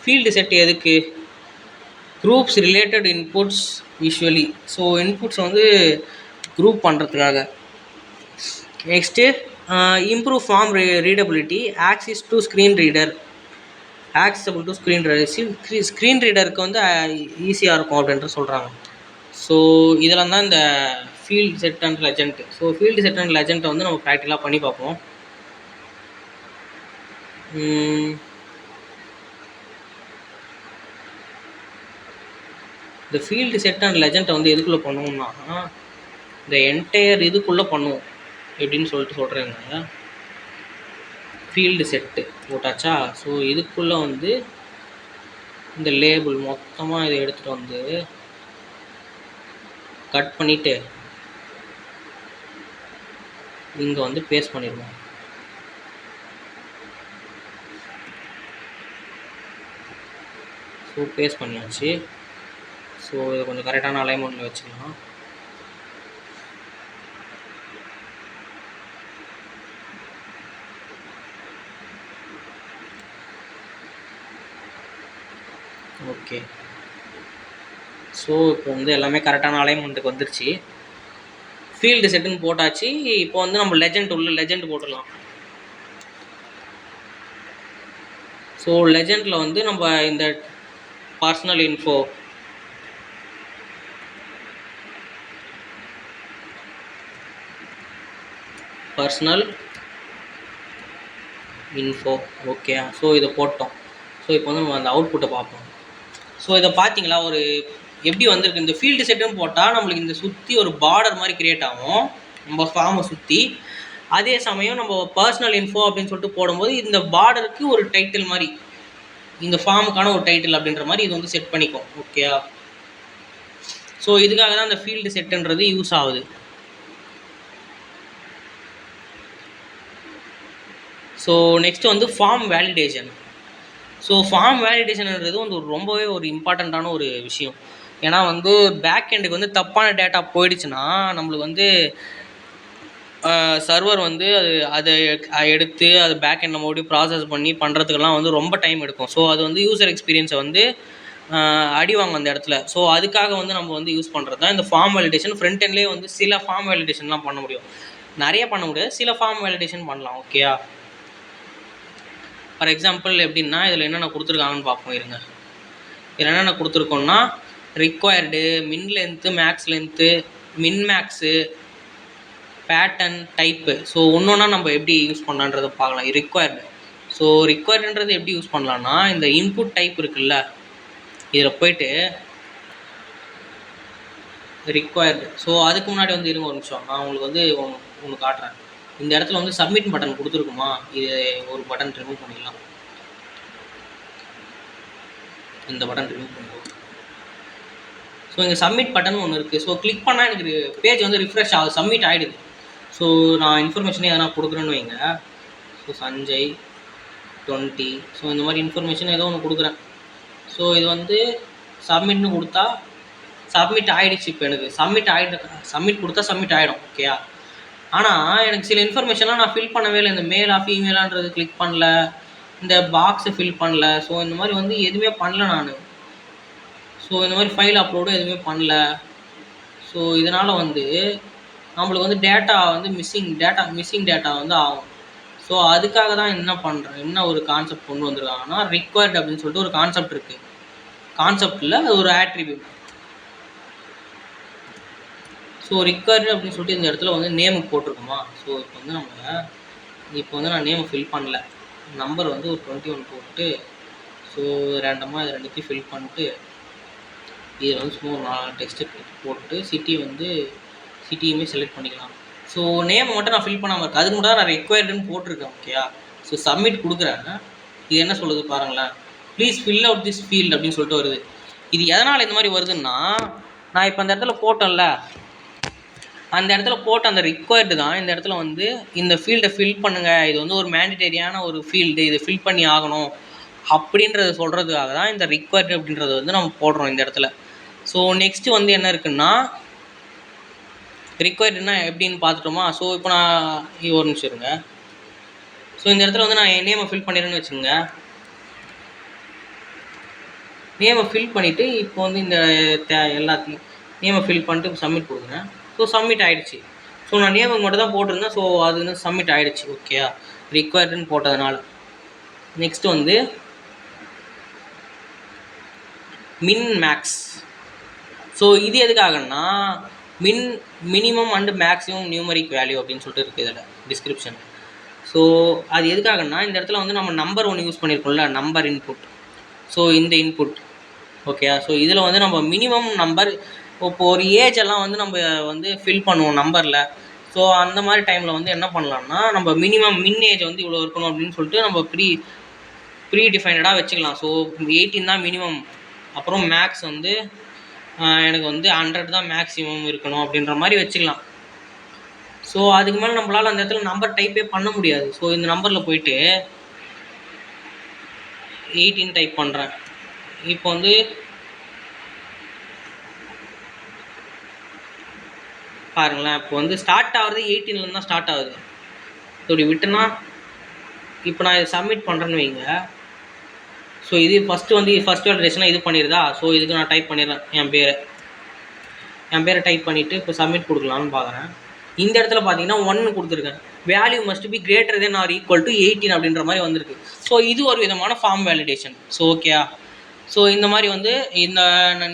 A: ஃபீல்டு செட் எதுக்கு? Groups related inputs usually. So inputs வந்து குரூப் பண்ணுறதுக்காக. Next improve form readability, access to screen reader, accessible to screen ரீடருக்கு வந்து ஈஸியாக இருக்கும் அப்படின்ற சொல்கிறாங்க. ஸோ இதெல்லாம் தான் இந்த field set and legend. So field set and லெஜண்ட்டை வந்து நம்ம ப்ராக்டிக்கலாக பண்ணி பார்ப்போம். இந்த ஃபீல்டு செட் அண்ட் லெஜண்ட்டை வந்து எதுக்குள்ளே பண்ணுவோம்னா இந்த என்டையர் இதுக்குள்ளே பண்ணுவோம். எப்படின்னு சொல்லிட்டு சொல்கிறேங்க. ஃபீல்டு செட்டு போட்டாச்சா, ஸோ இதுக்குள்ளே வந்து இந்த லேபிள் மொத்தமாக இதை எடுத்துகிட்டு வந்து கட் பண்ணிவிட்டு இங்கே வந்து பேஸ்ட் பண்ணிடுவோம். ஸோ பேஸ்ட் பண்ணியாச்சு. ஸோ இதை கொஞ்சம் கரெக்டான அலைன்மெண்ட்டில் வச்சுக்கலாம். ஓகே, ஸோ இப்போ வந்து எல்லாமே கரெக்டான அலைன்மெண்ட்டுக்கு வந்துருச்சு. ஃபீல்டு செட்டுன்னு போட்டாச்சு. இப்போ வந்து நம்ம லெஜண்ட் போட்டுடலாம். ஸோ லெஜண்டில் வந்து நம்ம இந்த பர்சனல் இன்ஃபோ, ஓகே, ஸோ இதை போட்டோம். ஸோ இப்போ வந்து நம்ம அந்த அவுட்புட்டை பார்ப்போம். ஸோ இதை பார்த்தீங்களா, ஒரு எப்படி வந்திருக்கு, இந்த ஃபீல்டு செட்டுன்னு போட்டால் நம்மளுக்கு இந்த சுற்றி ஒரு பார்டர் மாதிரி கிரியேட் ஆகும் நம்ம ஃபார்மை சுற்றி. அதே சமயம் நம்ம பர்சனல் இன்ஃபோ அப்படின்னு சொல்லிட்டு போடும்போது இந்த பார்டருக்கு ஒரு டைட்டில் மாதிரி, இந்த ஃபார்முக்கான ஒரு டைட்டில் அப்படின்ற மாதிரி இது வந்து செட் பண்ணிக்கும். ஓகேயா? ஸோ இதுக்காக தான் இந்த ஃபீல்டு செட்டுன்றது யூஸ் ஆகுது. ஸோ நெக்ஸ்ட் வந்து ஃபார்ம் வேலிடேஷன். ஸோ ஃபார்ம் வேலிடேஷன்ன்றது வந்து ரொம்பவே ஒரு இம்பார்ட்டண்ட்டான ஒரு விஷயம். ஏன்னா வந்து பேக் எண்டுக்கு வந்து தப்பான டேட்டா போயிடுச்சுன்னா நம்மளுக்கு வந்து சர்வர் வந்து அதை எடுத்து அது பேக் எண்டில் மறுபடியும் ப்ராசஸ் பண்ணி பண்ணுறதுக்கெல்லாம் வந்து ரொம்ப டைம் எடுக்கும். ஸோ அது வந்து யூசர் எக்ஸ்பீரியன்ஸை வந்து அடிவாங்க அந்த இடத்துல. ஸோ அதுக்காக வந்து நம்ம வந்து யூஸ் பண்ணுறது தான் இந்த ஃபார்ம் வேலிடேஷன். ஃப்ரண்ட் எண்ட்லேயே வந்து சில ஃபார்ம் வேலிடேஷன்லாம் பண்ண முடியும், நிறைய பண்ண முடியாது, சில ஃபார்ம் வேலிடேஷன் பண்ணலாம். ஓகேயா? ஃபார் எக்ஸாம்பிள் எப்படின்னா இதில் என்னென்ன கொடுத்துருக்காங்கன்னு பார்ப்போம் இருங்க. இதில் என்னென்ன கொடுத்துருக்கோன்னா ரிக்வயர்டு, மின் லென்த்து, மேக்ஸ் லென்த்து, மின் மேக்ஸு, பேட்டர்ன், டைப்பு. ஸோ ஒன்றா நம்ம எப்படி யூஸ் பண்ணலான்றதை பார்க்கலாம். ரிக்வயர்டு. ஸோ ரிக்வயர்டுன்றது எப்படி யூஸ் பண்ணலான்னா இந்த இன்புட் டைப் இருக்குல்ல, இதில் போய்ட்டு ரிக்வயர்டு. ஸோ அதுக்கு முன்னாடி வந்து இருங்க ஒரு நிமிஷம், நான் உங்களுக்கு வந்து ஒன்று காட்டுறேன். இந்த இடத்துல வந்து சப்மிட் பட்டன் கொடுத்துருக்குமா, இது ஒரு பட்டன் ரிமூவ் பண்ணிடலாம். இந்த பட்டன் ரிமூவ் பண்ணுவோம். ஸோ இங்கே சப்மிட் பட்டன் ஒன்று இருக்குது. ஸோ கிளிக் பண்ணால் எனக்கு பேஜ் வந்து ரிஃப்ரெஷ் ஆகுது, சப்மிட் ஆகிடுது. ஸோ நான் இன்ஃபர்மேஷனே எதனா கொடுக்குறேன்னு வைங்க. ஸோ சஞ்சய் 20. ஸோ இந்த மாதிரி இன்ஃபர்மேஷன் ஏதோ ஒன்று கொடுக்குறேன். ஸோ இது வந்து சப்மிட்னு கொடுத்தா சப்மிட் ஆகிடுச்சு. இப்போ எனக்கு சப்மிட் கொடுத்தா சப்மிட் ஆகிடும். ஓகேயா? ஆனால் எனக்கு சில இன்ஃபர்மேஷன்லாம் நான் ஃபில் பண்ணவே இல்லை. இந்த மேலா ஃபீமேலான்றது கிளிக் பண்ணல, இந்த பாக்ஸை ஃபில் பண்ணல. ஸோ இந்த மாதிரி வந்து எதுவுமே பண்ணல நான். ஸோ இந்த மாதிரி ஃபைல் அப்லோடும் எதுவுமே பண்ணல. ஸோ இதனால் வந்து நம்மளுக்கு வந்து டேட்டா வந்து மிஸ்ஸிங் டேட்டா வந்து ஆகும். ஸோ அதுக்காக தான் என்ன ஒரு கான்செப்ட் கொண்டு வந்திருக்காங்கன்னா ரிக்வயர்டு அப்படின்னு சொல்லிட்டு ஒரு கான்செப்ட் இருக்குது. கான்செப்டில் ஒரு ஆட்ரிபியூட். ஸோ ரிக்வயர்டு அப்படின்னு சொல்லிட்டு இந்த இடத்துல வந்து நேமுக்கு போட்டிருக்குமா. ஸோ இப்போ வந்து நான் நேமை ஃபில் பண்ணல, நம்பர் வந்து ஒரு 21 போட்டு ஸோ ரேண்டமாக இது ரெண்டுத்தையும் ஃபில் பண்ணிட்டு இதில் வந்து சும்மா ஒரு 4 டெக்ஸ்ட்டு போட்டு சிட்டியுமே செலக்ட் பண்ணிக்கலாம். ஸோ நேம் மட்டும் நான் ஃபில் பண்ணாமல் இருக்கேன், அதுக்கு மட்டும் தான் நான் ரிக்வயர்டுன்னு போட்டிருக்கேன். ஓகேயா? ஸோ சப்மிட் கொடுக்குறேன். இது என்ன சொல்லுது பாருங்களேன், please fill out this field அப்படின்னு சொல்லிட்டு வருது. இது எதனால் இந்த மாதிரி வருதுன்னா நான் இப்போ அந்த இடத்துல போட்டேன்ல, அந்த இடத்துல போட்ட அந்த ரிக்வயர்டு தான் இந்த இடத்துல வந்து இந்த ஃபீல்டை ஃபில் பண்ணுங்கள், இது வந்து ஒரு மேண்டிட்டரியான ஒரு ஃபீல்டு, இதை ஃபில் பண்ணி ஆகணும் அப்படின்றத சொல்கிறதுக்காக தான் இந்த ரிக்வயர்டு அப்படின்றத வந்து நம்ம போடுறோம் இந்த இடத்துல. ஸோ நெக்ஸ்ட்டு வந்து என்ன இருக்குன்னா ரிக்வயர்டுனா எப்படின்னு பார்த்துட்டோமா. ஸோ இப்போ நான் ஒரு நிமிஷம் இருங்க. ஸோ இந்த இடத்துல வந்து நான் என் நேமை ஃபில் பண்ணிடுறேன்னு வச்சுக்கோங்க. நேமை ஃபில் பண்ணிவிட்டு இப்போ வந்து இந்த எல்லாத்தையும் நேமை ஃபில் பண்ணிட்டு சப்மிட் கொடுக்குறேன். ஸோ சப்மிட் ஆகிடுச்சு. ஸோ நான் நேமுக்கு மட்டும் தான் போட்டிருந்தேன். ஸோ அது வந்து சப்மிட் ஆகிடுச்சு. ஓகேயா? ரிக்வயர்டுன்னு போட்டதுனால. நெக்ஸ்ட்டு வந்து மின் மேக்ஸ். ஸோ இது எதுக்காகன்னா minimum and maximum numeric value அப்படின்னு சொல்லிட்டு இருக்குது இதில் டிஸ்கிரிப்ஷன். ஸோ அது எதுக்காகன்னா இந்த இடத்துல வந்து நம்ம நம்பர் ஒன்று யூஸ் பண்ணியிருக்கோம்ல, நம்பர் இன்புட். ஸோ இந்த இன்புட் ஓகேயா? ஸோ இதில் வந்து நம்ம மினிமம் நம்பர், இப்போ ஒரு ஏஜ் எல்லாம் வந்து நம்ம வந்து ஃபில் பண்ணுவோம் நம்பரில். ஸோ அந்த மாதிரி டைமில் வந்து என்ன பண்ணலாம்னா நம்ம மின் ஏஜ் வந்து இவ்வளோ இருக்கணும் அப்படின்னு சொல்லிட்டு நம்ம ப்ரீ டிஃபைனடாக வச்சுக்கலாம். ஸோ 18 தான் மினிமம், அப்புறம் மேக்ஸ் வந்து எனக்கு வந்து 100 தான் மேக்ஸிமம் இருக்கணும் அப்படின்ற மாதிரி வச்சுக்கலாம். ஸோ அதுக்கு மேலே நம்மளால் அந்த இடத்துல நம்பர் டைப்பே பண்ண முடியாது. ஸோ இந்த நம்பரில் போயிட்டு 18 டைப் பண்ணுறேன். இப்போ வந்து பாருங்களேன், இப்போ வந்து ஸ்டார்ட் ஆகுறது 18 தான் ஸ்டார்ட் ஆகுது. இப்படி விட்டுனா இப்போ நான் இதை சப்மிட் பண்ணுறேன்னு வைங்க. ஸோ இது ஃபஸ்ட் வேலிடேஷனாக இது பண்ணிடுதா. ஸோ இதுக்கு நான் டைப் பண்ணிடுறேன் என் பேரை டைப் பண்ணிவிட்டு இப்போ சப்மிட் கொடுக்கலான்னு பார்க்குறேன். இந்த இடத்துல பார்த்தீங்கன்னா 1 கொடுத்துருக்கேன். Value must be greater than or equal to 18 அப்படின்ற மாதிரி வந்திருக்கு. ஸோ இது ஒரு விதமான ஃபார்ம் வேலிடேஷன். ஸோ ஓகேயா? ஸோ இந்த மாதிரி வந்து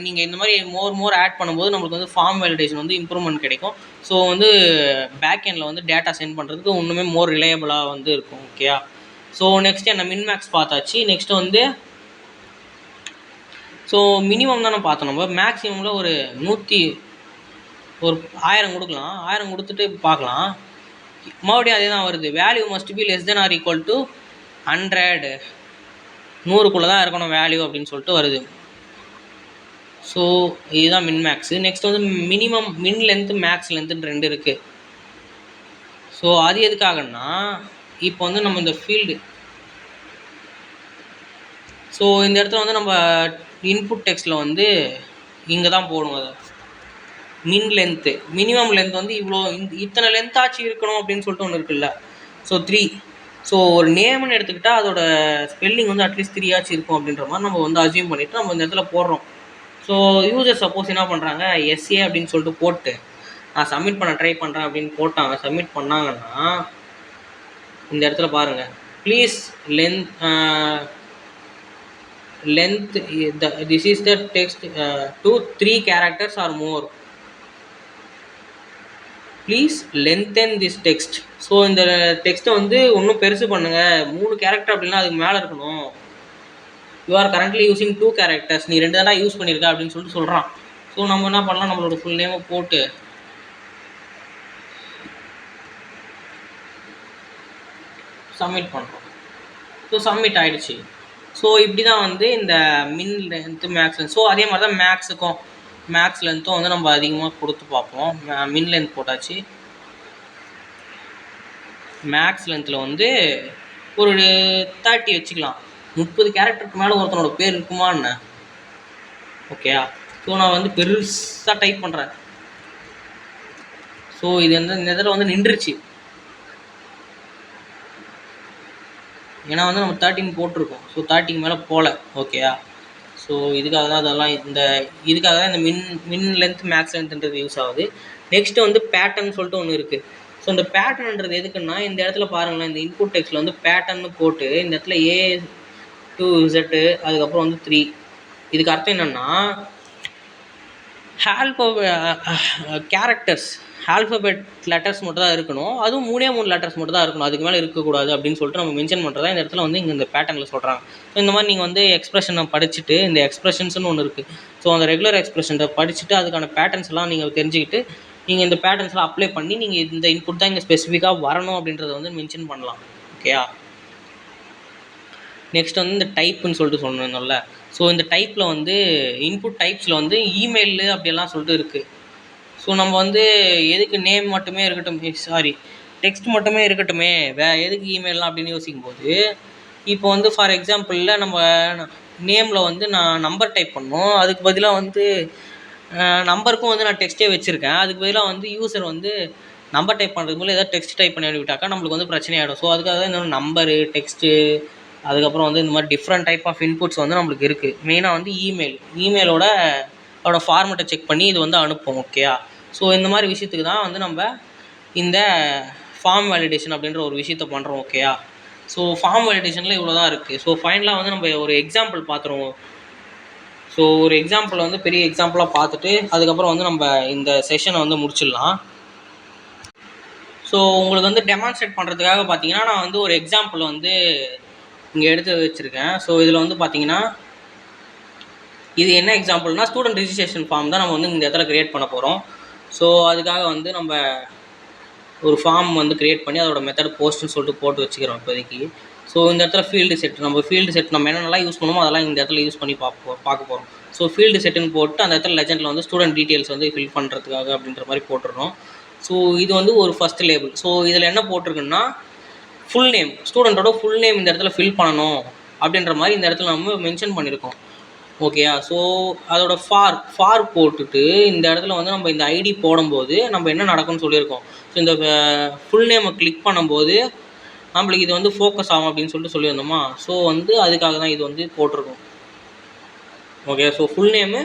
A: நீங்கள் இந்த மாதிரி மோர் ஆட் பண்ணும்போது நம்மளுக்கு வந்து ஃபார்ம் வேலிடேஷன் வந்து இம்ப்ரூவ்மெண்ட் கிடைக்கும். ஸோ வந்து பேக் எண்டில் வந்து டேட்டா சென்ட் பண்ணுறதுக்கு இன்னுமே மோர் ரிலையபிளாக வந்து இருக்கும். ஓகேயா? ஸோ நெக்ஸ்ட் என்ன மின்மேக்ஸ் பார்த்தாச்சு. நெக்ஸ்ட்டு வந்து ஸோ மினிமம் தானே பார்த்தோம். நம்ம மேக்ஸிமமில் ஒரு 1000 கொடுக்கலாம். 1000 கொடுத்துட்டு பார்க்கலாம். மறுபடியும் அதே தான் வருது. Value must be less than or equal to 100, 100க்குள்ளே தான் இருக்கணும் வேல்யூ அப்படின்னு சொல்லிட்டு வருது. ஸோ இதுதான் மின் மேக்ஸு. நெக்ஸ்ட் வந்து மினிமம் மின் லென்த்து மேக்ஸ் லென்த்துன்னு 2 இருக்குது. ஸோ அது எதுக்காகன்னா, இப்போ வந்து நம்ம இந்த ஃபீல்டு, ஸோ இந்த இடத்துல வந்து நம்ம இன்புட் டெக்ஸ்ட்டில் வந்து இங்கே தான் போடணும். அதை மின் லென்த்து, மினிமம் லென்த் வந்து இவ்வளோ இத்தனை லென்த் ஆச்சு இருக்கணும் அப்படின்னு சொல்லிட்டு ஒன்று இருக்குல்ல. ஸோ 3. ஸோ ஒரு நேம்னு எடுத்துக்கிட்டால் அதோட ஸ்பெல்லிங் வந்து அட்லீஸ்ட் 3 ஆச்சு இருக்கும் அப்படின்ற மாதிரி நம்ம வந்து அசியூம் பண்ணிவிட்டு நம்ம இந்த இடத்துல போடுறோம். ஸோ யூசர் சப்போஸ் என்ன பண்ணுறாங்க, எஸ்ஏ அப்படின்னு சொல்லிட்டு போட்டு நான் சப்மிட் பண்ண ட்ரை பண்ணுறேன் அப்படின்னு போட்டாங்க. சப்மிட் பண்ணாங்கன்னா இந்த இடத்துல பாருங்கள், please length this is the text to 3 characters or more, please lengthen this text. So இந்த டெக்ஸ்ட்டை வந்து இன்னும் பெருசு பண்ணுங்கள், 3 கேரக்டர் அப்படின்னா அதுக்கு மேலே இருக்கணும். You are currently using 2 characters, நீ 2 தானே யூஸ் பண்ணியிருக்க அப்படின்னு சொல்லிட்டு சொல்கிறான். ஸோ நம்ம என்ன பண்ணலாம், நம்மளோட ஃபுல் நேமை போட்டு சப்மிட் பண்ணுறோம். ஸோ சப்மிட் ஆகிடுச்சு. ஸோ இப்படி தான் வந்து இந்த மின் லென்த்து மேக்ஸ் லென்த். ஸோ அதே மாதிரி தான் மேக்ஸுக்கும், மேக்ஸ் லென்த்தும் வந்து நம்ம அதிகமாக கொடுத்து பார்ப்போம். மின் லென்த் போட்டாச்சு. மேக்ஸ் லென்த்தில் வந்து ஒரு 30 வச்சுக்கலாம். 30 கேரக்டருக்கு மேலே ஒருத்தனோட பேர் இருக்குமா என்ன? ஓகேயா? ஸோ நான் வந்து பெருசாக டைப் பண்ணுறேன். ஸோ இது வந்து இந்த இதில் வந்து நின்றுச்சு. ஏன்னா வந்து நம்ம 13 போட்டிருக்கோம். ஸோ 30க்கு மேலே போகல. ஓகேயா? ஸோ இதுக்காக தான் அதெல்லாம் இதுக்காக தான் இந்த மின் லென்த் மேக்ஸ் லென்த்ன்றது யூஸ் ஆகுது. நெக்ஸ்ட்டு வந்து பேட்டர்ன் சொல்லிட்டு ஒன்று இருக்குது. ஸோ இந்த பேட்டர்ன்ன்றது எதுக்குன்னா, இந்த இடத்துல பாருங்களேன், இந்த இன்புட் டெக்ஸ்ட்டில் வந்து பேட்டர்ன்னு போட்டு இந்த இடத்துல A to Z அதுக்கப்புறம் வந்து 3. இதுக்கு அர்த்தம் என்னென்னா, கேரக்டர்ஸ் ஆல்ஃபபெட் லெட்டர்ஸ் மட்டும் தான் இருக்கணும். அதுவும் 3 லெட்டர்ஸ் மட்டும் தான் இருக்கணும், அதுக்கு மேலே இருக்கக்கூடாது அப்படின்னு சொல்லிட்டு நம்ம மென்ஷன் பண்ணுறதா இந்த இடத்துல வந்து இங்கே இந்த பேட்டர்னில் சொல்கிறாங்க. ஸோ இந்த மாதிரி நீங்கள் வந்து எக்ஸ்பிரஷனை படிச்சுட்டு, இந்த எக்ஸ்பிரஷன்ஸ்னு ஒன்று இருக்குது. ஸோ அந்த ரெகுலர் எக்ஸ்பிரஷனை படிச்சுட்டு அதுக்கான பேட்டர்ன்ஸ்லாம் நீங்கள் தெரிஞ்சுக்கிட்டு நீங்கள் இந்த பேட்டர்ன்ஸ்லாம் அப்ளை பண்ணி நீங்கள் இந்த இன்புட் தான் இங்கே ஸ்பெசிஃபிக்காக வரணும் அப்படின்றத வந்து மென்ஷன் பண்ணலாம். ஓகேயா? நெக்ஸ்ட் வந்து இந்த டைப்புன்னு சொல்லிட்டு சொன்னோம்ல. ஸோ இந்த டைப்பில் வந்து இன்புட் டைப்ஸில் வந்து இமெயில் அப்படியெல்லாம் சொல்லிட்டு இருக்குது. ஸோ நம்ம வந்து எதுக்கு நேம் மட்டுமே இருக்கட்டும், டெக்ஸ்ட் மட்டுமே இருக்கட்டுமே, எதுக்கு இமெயிலாம் அப்படின்னு யோசிக்கும்போது, இப்போ வந்து ஃபார் எக்ஸாம்பிளில் நம்ம நேமில் வந்து நான் நம்பர் டைப் பண்ணோம், அதுக்கு பதிலாக வந்து நம்பருக்கும் வந்து நான் டெக்ஸ்ட்டே வச்சுருக்கேன். அதுக்கு பதிலாக வந்து யூசர் வந்து நம்பர் டைப் பண்ணுறதுக்கு போல ஏதாவது டெக்ஸ்ட் டைப் பண்ணி விட்டாக்கா நம்மளுக்கு வந்து பிரச்சனை ஆகிடும். ஸோ அதுக்காக தான் இந்த நம்பரு, டெக்ஸ்ட்டு, அதுக்கப்புறம் வந்து இந்த மாதிரி டிஃப்ரெண்ட் டைப் ஆஃப் இன்புட்ஸ் வந்து நம்மளுக்கு இருக்குது. மெயினாக வந்து இமெயிலோட அதோட ஃபார்மெட்டை செக் பண்ணி இது வந்து அனுப்பும். ஓகேயா? ஸோ இந்த மாதிரி விஷயத்துக்கு தான் வந்து நம்ம இந்த ஃபார்ம் வேலிடேஷன் அப்படின்ற ஒரு விஷயத்த பண்ணுறோம். ஓகேயா? ஸோ ஃபார்ம் வேலிடேஷனில் இவ்வளோ தான் இருக்குது. ஸோ ஃபைனலாக வந்து நம்ம ஒரு எக்ஸாம்பிள் பார்த்துருவோம். ஸோ ஒரு எக்ஸாம்பிள் வந்து பெரிய எக்ஸாம்பிளாக பார்த்துட்டு அதுக்கப்புறம் வந்து நம்ம இந்த செஷனை வந்து முடிச்சிடலாம். ஸோ உங்களுக்கு வந்து டெமான்ஸ்ட்ரேட் பண்ணுறதுக்காக பார்த்தீங்கன்னா நான் வந்து ஒரு எக்ஸாம்பிள் வந்து இங்கே எடுத்து வச்சுருக்கேன். ஸோ இதில் வந்து பார்த்தீங்கன்னா இது என்ன எக்ஸாம்பிள்னா, ஸ்டூடெண்ட் ரிஜிஸ்ட்ரேஷன் ஃபார்ம் தான் நம்ம வந்து இந்த இடத்துல க்ரியேட் பண்ண போகிறோம். ஸோ அதுக்காக வந்து நம்ம ஒரு ஃபார்ம் வந்து க்ரியேட் பண்ணி அதோட மெத்தட் போஸ்ட்னு சொல்லிட்டு போட்டு வச்சுக்கிறோம் இப்போதைக்கு. ஸோ இந்த இடத்துல ஃபீல்டு செட், நம்ம என்னென்னலாம் யூஸ் பண்ணுமோ அதெல்லாம் இந்த இடத்துல யூஸ் பண்ணி பார்க்க போகிறோம். ஸோ ஃபீல்டு செட்டுன்னு போட்டு அந்த இடத்துல லெஜெண்டில் வந்து ஸ்டூடெண்ட் டீட்டெயில்ஸ் வந்து ஃபில் பண்ணுறதுக்காக அப்படின்ற மாதிரி போட்டுருறோம். ஸோ இது வந்து ஒரு ஃபஸ்ட் லேபிள். ஸோ இதில் என்ன போட்டிருக்குன்னா, ஃபுல் நேம், ஸ்டூடெண்ட்டோட ஃபுல் நேம் இந்த இடத்துல ஃபில் பண்ணணும் அப்படின்ற மாதிரி இந்த இடத்துல நம்ம மென்ஷன் பண்ணியிருக்கோம். ஓகேயா? ஸோ அதோட ஃபார் போட்டுட்டு இந்த இடத்துல வந்து நம்ம இந்த ஐடி போடும்போது நம்ம என்ன நடக்கும்னு சொல்லியிருக்கோம். ஸோ இந்த ஃபுல் நேமை கிளிக் பண்ணும்போது நம்மளுக்கு இது வந்து ஃபோக்கஸ் ஆகும் அப்படின்னு சொல்லிட்டு சொல்லியிருந்தோமா. ஸோ வந்து அதுக்காக தான் இது வந்து போட்டிருக்கோம். Okay? So full name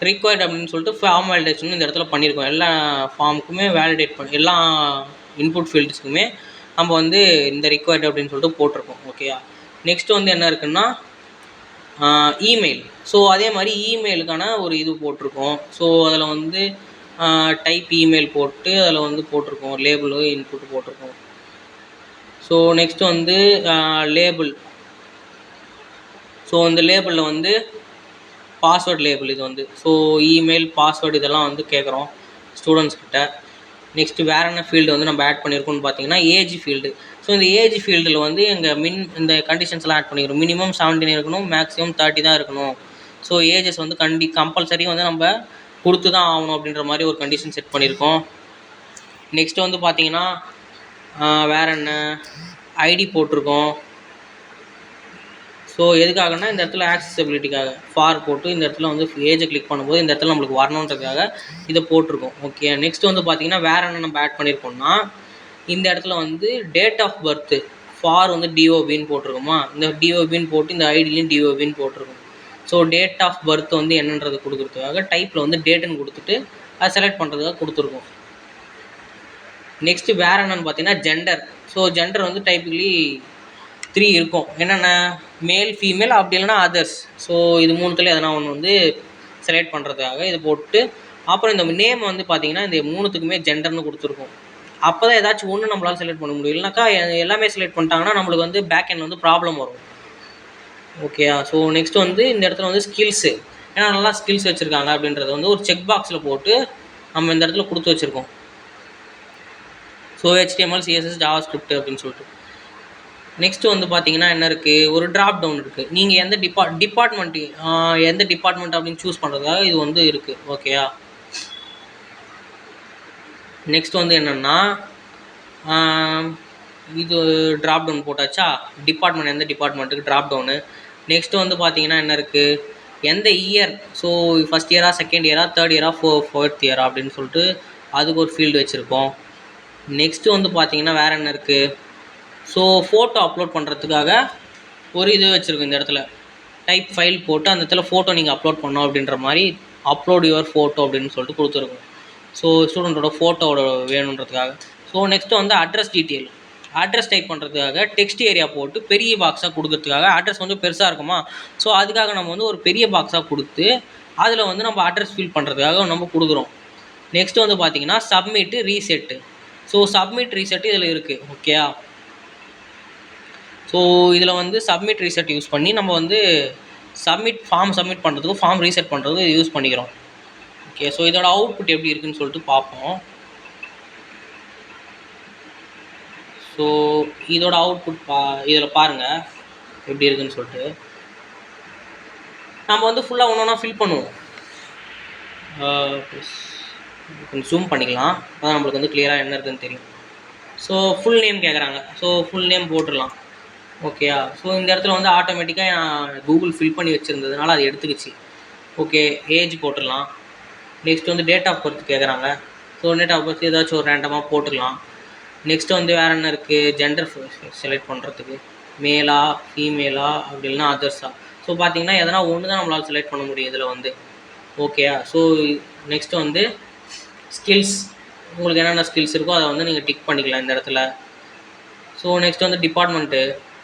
A: required அப்படின்னு சொல்லிட்டு ஃபார்ம் வேலிடேஷன் இந்த இடத்துல பண்ணியிருக்கோம். எல்லா ஃபார்முக்குமே வேலிடேட் பண்ணி எல்லா இன்புட் ஃபீல்ட்ஸுக்குமே நம்ம வந்து இந்த ரிக்வயர்ட் அப்படின்னு சொல்லிட்டு போட்டிருக்கோம். ஓகேயா? நெக்ஸ்ட்டு வந்து என்ன இருக்குன்னா இமெயில். ஸோ அதே மாதிரி இமெயிலுக்கான ஒரு இது போட்டிருக்கோம். ஸோ அதில் வந்து டைப் இமெயில் போட்டு அதில் வந்து போட்டிருக்கோம், லேபிளு இன்புட் போட்டிருக்கோம். ஸோ நெக்ஸ்ட்டு வந்து லேபிள். ஸோ இந்த லேபிளில் வந்து பாஸ்வேர்ட் லேபிள் இது வந்து. ஸோ இமெயில் பாஸ்வேர்டு இதெல்லாம் வந்து கேட்குறோம் ஸ்டூடெண்ட்ஸ் கிட்ட. நெக்ஸ்ட்டு வேறு என்ன ஃபீல்டு வந்து நம்ம ஆட் பண்ணியிருக்கோம்னு பார்த்தீங்கன்னா ஏஜ் ஃபீல்டு. ஸோ இந்த ஏஜ் ஃபீல்டில் வந்து எங்கள் இந்த கண்டிஷன்ஸ்லாம் ஆட் பண்ணிக்கிறோம். மினிமம் 17 இருக்கணும், மேக்ஸிமம் 30 தான் இருக்கணும். ஸோ ஏஜஸ் வந்து கம்பல்சரி வந்து நம்ம கொடுத்து தான் ஆகணும் அப்படின்ற மாதிரி ஒரு கண்டிஷன் செட் பண்ணியிருக்கோம். நெக்ஸ்ட்டு வந்து பார்த்தீங்கன்னா வேறு என்ன ஐடி போட்டிருக்கோம். ஸோ எதுக்காகனா இந்த இடத்துல ஆக்சசிபிலிட்டிக்காக ஃபார் போட்டு இந்த இடத்துல வந்து ஏஜை கிளிக் பண்ணும்போது இந்த இடத்துல நம்மளுக்கு வரணுன்றதுக்காக இதை போட்டிருக்கோம். ஓகே, நெக்ஸ்ட் வந்து பார்த்தீங்கன்னா வேறு என்ன நம்ம ஆட் பண்ணியிருக்கோம்னா இந்த இடத்துல வந்து டேட் ஆஃப் பர்த்து ஃபார் வந்து டிஓபின்னு போட்டிருக்கோமா, இந்த டிஓபின்னு போட்டு இந்த ஐடிலையும் டிஓபின்னு போட்டிருக்கோம். ஸோ டேட் ஆஃப் பர்த் வந்து என்னன்றது கொடுக்குறதுக்காக டைப்பில் வந்து டேட்டுன்னு கொடுத்துட்டு அதை செலக்ட் பண்ணுறதுக்காக கொடுத்துருக்கோம். நெக்ஸ்ட்டு வேறு என்னென்னு பார்த்தீங்கன்னா ஜெண்டர். ஸோ ஜெண்டர் வந்து டைப்பிக்கலி 3 இருக்கும். என்னென்ன மேல், ஃபீமேல், அப்படி இல்லைனா அதர்ஸ். ஸோ இது மூணுத்துல எதனா ஒன்று வந்து செலக்ட் பண்ணுறதுக்காக இது போட்டு, அப்புறம் இந்த நேம் வந்து பார்த்தீங்கன்னா இந்த மூணுத்துக்குமே ஜெண்டர்னு கொடுத்துருக்கோம். அப்போ தான் ஏதாச்சும் ஒன்று நம்மளால் செலக்ட் பண்ண முடியும். இல்லைனாக்கா எல்லாமே செலக்ட் பண்ணிட்டாங்கன்னா நம்மளுக்கு வந்து பேக் எண்ட் வந்து ப்ராப்ளம் வரும். ஓகேயா? ஸோ நெக்ஸ்ட் வந்து இந்த இடத்துல வந்து ஸ்கில்ஸு, ஏன்னா நல்லா ஸ்கில்ஸ் வச்சுருக்காங்க அப்படின்றத வந்து ஒரு செக் பாக்ஸில் போட்டு நம்ம இந்த இடத்துல கொடுத்து வச்சுருக்கோம். ஸோ HTML, CSS, JavaScript அப்படின்னு சொல்லிட்டு. நெக்ஸ்ட்டு வந்து பார்த்தீங்கன்னா என்ன இருக்குது, ஒரு ட்ராப் டவுன் இருக்குது. நீங்கள் எந்த எந்த டிபார்ட்மெண்ட் அப்படின்னு சூஸ் பண்ணுறதுக்காக இது வந்து இருக்குது. ஓகேயா? நெக்ஸ்ட் வந்து என்னென்னா இது ட்ராப் டவுன் போட்டாச்சா, டிபார்ட்மெண்ட் எந்த டிபார்ட்மெண்ட்டுக்கு ட்ராப் டவுனு. நெக்ஸ்ட்டு வந்து பார்த்தீங்கன்னா என்ன இருக்குது, எந்த இயர், ஸோ ஃபஸ்ட் இயரா, செகண்ட் இயரா, தேர்ட் இயரா, ஃபோர்த் இயரா அப்படின்னு சொல்லிட்டு அதுக்கு ஒரு ஃபீல்டு வச்சுருக்கோம். நெக்ஸ்ட்டு வந்து பார்த்தீங்கன்னா வேறு என்ன இருக்குது, ஸோ ஃபோட்டோ அப்லோட் பண்ணுறதுக்காக ஒரு இது வச்சுருக்கோம். இந்த இடத்துல டைப் ஃபைல் போட்டு அந்த இடத்துல ஃபோட்டோ நீங்கள் அப்லோட் பண்ணோம் அப்படின்ற மாதிரி அப்லோட் யுவர் ஃபோட்டோ அப்படின்னு சொல்லிட்டு கொடுத்துருக்கோம். ஸோ ஸ்டூடெண்ட்டோட ஃபோட்டோவோட வேணுன்றதுக்காக. ஸோ நெக்ஸ்ட்டு வந்து அட்ரஸ் டீட்டெயில், அட்ரஸ் டைப் பண்ணுறதுக்காக டெக்ஸ்ட் ஏரியா போட்டு பெரிய பாக்ஸாக கொடுக்கறதுக்காக, அட்ரஸ் வந்து பெருசாக இருக்குமா, ஸோ அதுக்காக நம்ம வந்து ஒரு பெரிய பாக்ஸாக கொடுத்து அதில் வந்து நம்ம அட்ரஸ் ஃபில் பண்ணுறதுக்காக நம்ம கொடுக்குறோம். நெக்ஸ்ட்டு வந்து பார்த்திங்கன்னா submit, reset. So submit, reset இதில் இருக்குது. ஓகேயா? ஸோ இதில் வந்து சப்மிட், ரீசெட் யூஸ் பண்ணி நம்ம வந்து ஃபார்ம் சப்மிட் பண்ணுறதுக்கும் ஃபார்ம் ரீசெட் பண்ணுறதுக்கும் யூஸ் பண்ணிக்கிறோம். ஓகே, ஸோ இதோட அவுட்புட் எப்படி இருக்குதுன்னு சொல்லிட்டு பார்ப்போம். ஸோ இதோட அவுட்புட் இதில் பாருங்கள் எப்படி இருக்குதுன்னு சொல்லிட்டு. நம்ம வந்து ஃபுல்லாக ஒன்று ஒன்றா ஃபில் பண்ணுவோம். கொஞ்சம் ஜூம் பண்ணிக்கலாம், அதான் நம்மளுக்கு வந்து கிளியராக என்ன இருக்குதுன்னு தெரியும். ஸோ ஃபுல் நேம் கேட்குறாங்க, ஸோ ஃபுல் நேம் போட்டுடலாம். ஓகேயா? ஸோ இந்த இடத்துல வந்து ஆட்டோமேட்டிக்காக நான் கூகுள் ஃபில் பண்ணி வச்சுருந்ததுனால அது எடுத்துக்கிச்சு. ஓகே, ஏஜ் போட்டுடலாம். நெக்ஸ்ட் வந்து டேட் ஆஃப் பர்த் கேட்குறாங்க, ஸோ டேட் ஆஃப் பர்த் ஏதாச்சும் ஒரு ரேண்டமாக போட்டுக்கலாம். நெக்ஸ்ட்டு வந்து வேறு என்ன இருக்குது, ஜெண்டர் செலக்ட் பண்ணுறதுக்கு மேலா, ஃபீமேலா, அப்படி இல்லைனா அதர்ஸா. ஸோ பார்த்தீங்கன்னா எதனா ஒன்று தான் நம்மளால் செலக்ட் பண்ண முடியும் இதில் வந்து. ஓகேயா? ஸோ நெக்ஸ்ட்டு வந்து ஸ்கில்ஸ், உங்களுக்கு என்னென்ன ஸ்கில்ஸ் இருக்கோ அதை வந்து நீங்கள் டிக் பண்ணிக்கலாம் இந்த இடத்துல. ஸோ நெக்ஸ்ட் வந்து டிபார்ட்மெண்ட்டு,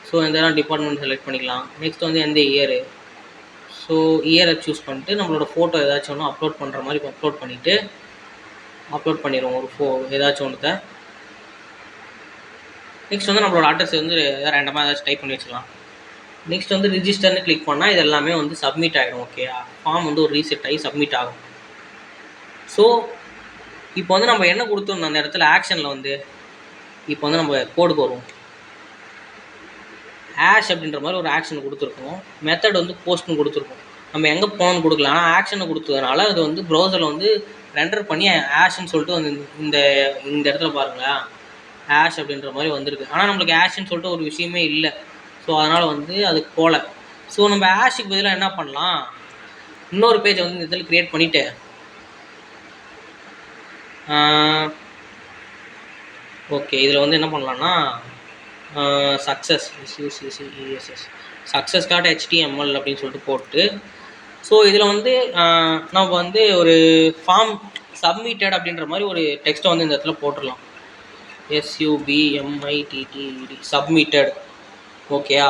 A: ஸோ எந்த டிபார்ட்மெண்ட் செலக்ட் பண்ணிக்கலாம். நெக்ஸ்ட் வந்து எந்த இயரு, ஸோ இயரை சூஸ் பண்ணிட்டு நம்மளோட ஃபோட்டோ ஏதாச்சும் ஒன்று அப்லோட் பண்ணுற மாதிரி அப்லோட் பண்ணிவிட்டு அப்லோட் பண்ணிடுவோம் ஒரு ஏதாச்சும் ஒன்றுத்தை. நெக்ஸ்ட் வந்து நம்மளோட அட்ரஸ் வந்து ரேண்டமாக ஏதாச்சும் டைப் பண்ணி வச்சுக்கலாம். நெக்ஸ்ட் வந்து ரிஜிஸ்டர்னு கிளிக் பண்ணால் இது எல்லாமே வந்து சப்மிட் ஆகிடும். ஓகே, ஃபார்ம் வந்து ஒரு ரீசெட் ஆகி சப்மிட் ஆகும். ஸோ இப்போ வந்து நம்ம என்ன கொடுத்துருந்தோம் அந்த இடத்துல ஆக்ஷனில் வந்து, இப்போ வந்து நம்ம கோடுக்கு வருவோம். ஹேஷ் அப்படின்ற மாதிரி ஒரு ஆக்ஷன் கொடுத்துருக்கோம். மெத்தட் வந்து போஸ்ட்னு கொடுத்துருக்கோம். நம்ம எங்கே போகணும்னு கொடுக்கலாம், ஆனால் ஆக்ஷனை கொடுத்ததுனால அது வந்து ப்ரௌசரில் வந்து ரெண்டர் பண்ணி ஹேஷ்ன்னு சொல்லிட்டு வந்து இந்த இடத்துல பாருங்களேன், ஹேஷ் அப்படின்ற மாதிரி வந்திருக்கு. ஆனால் நம்மளுக்கு ஹேஷ்ன்னு சொல்லிட்டு ஒரு விஷயமே இல்லை. ஸோ அதனால் வந்து அதுக்கு போகல. ஸோ நம்ம ஹேஷுக்கு பதிலாக என்ன பண்ணலாம், இன்னொரு பேஜை வந்து இந்த இடத்துல க்ரியேட் பண்ணிவிட்டு ஓகே, இதில் வந்து என்ன பண்ணலான்னா success.html அப்படின்னு சொல்லிட்டு போட்டு, ஸோ இதில் வந்து நம்ம வந்து ஒரு ஃபார்ம் சப்மிட்டட் அப்படின்ற மாதிரி ஒரு டெக்ஸ்ட்டை வந்து இந்த இடத்துல போட்டுடலாம். SUBMITTED submitted. ஓகேயா?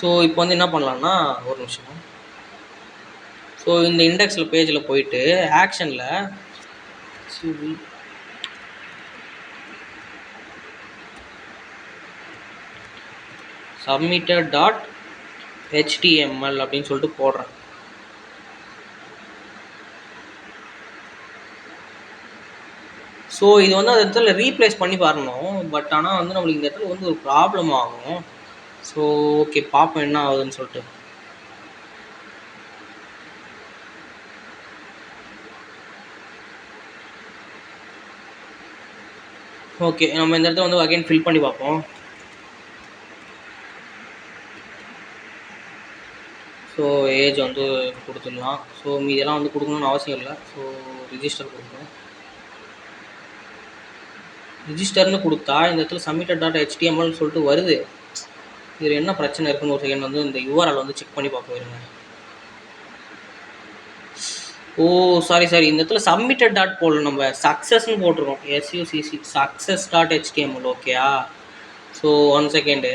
A: ஸோ இப்போ வந்து என்ன பண்ணலான்னா ஒரு நிமிஷம். ஸோ இந்த இண்டெக்ஸில் பேஜில் போயிட்டு ஆக்ஷனில் submitted.html அப்படின்னு சொல்லிட்டு போடுறேன். ஸோ இது வந்து அந்த இடத்துல ரீப்ளேஸ் பண்ணி வரணும். பட் ஆனால் வந்து நம்மளுக்கு இந்த இடத்துல வந்து ஒரு ப்ராப்ளம் ஆகும். ஸோ ஓகே, பார்ப்போம் என்ன ஆகுதுன்னு சொல்லிட்டு. ஓகே, நம்ம இந்த இடத்துல வந்து அகைன் ஃபில் பண்ணி பார்ப்போம். ஸோ ஏஜ் வந்து கொடுத்துடலாம். ஸோ மீதெல்லாம் வந்து கொடுக்கணும்னு அவசியம் இல்லை. ஸோ ரிஜிஸ்டர் கொடுக்கணும். ரிஜிஸ்டர்னு கொடுத்தா இந்த இடத்துல submitted.html சொல்லிட்டு வருது. இதில் என்ன பிரச்சனை இருக்குன்னு ஒரு செகண்ட் வந்து இந்த URL வந்து செக் பண்ணி பார்ப்போம் இருங்க. ஓ சாரி, இந்த இடத்துல சப்மிட்டட் டாட் போடல, நம்ம சக்ஸஸ்ன்னு போட்டிருக்கோம். SUCC success.html. ஓகேயா? ஸோ 1 செகண்டு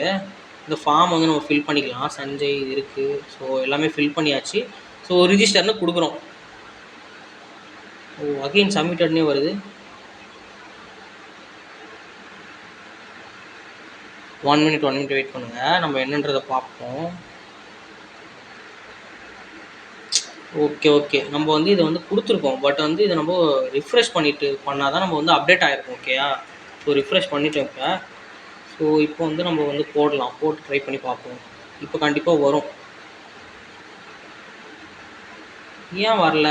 A: இந்த ஃபார்ம் வந்து நம்ம ஃபில் பண்ணிக்கலாம். சஞ்சய் இது இருக்குது. ஸோ எல்லாமே ஃபில் பண்ணியாச்சு. ஸோ ரிஜிஸ்டர்னு கொடுக்குறோம். ஓ அகெயின் சப்மிட்டட்னே வருது. 1 மினிட் வெயிட் பண்ணுங்கள், நம்ம என்னன்றதை பார்ப்போம். ஓகே நம்ம வந்து இதை வந்து கொடுத்துருக்கோம். பட் வந்து இதை நம்ம ரிஃப்ரெஷ் பண்ணிவிட்டு பண்ணால் தான் நம்ம வந்து அப்டேட் ஆகிருக்கும். ஓகேயா? ஸோ ரிஃப்ரெஷ் பண்ணிவிட்டு இப்போ இப்போ வந்து நம்ம வந்து போட்டு ட்ரை பண்ணி பார்ப்போம். இப்போ கண்டிப்பாக வரும். ஏன் வரல?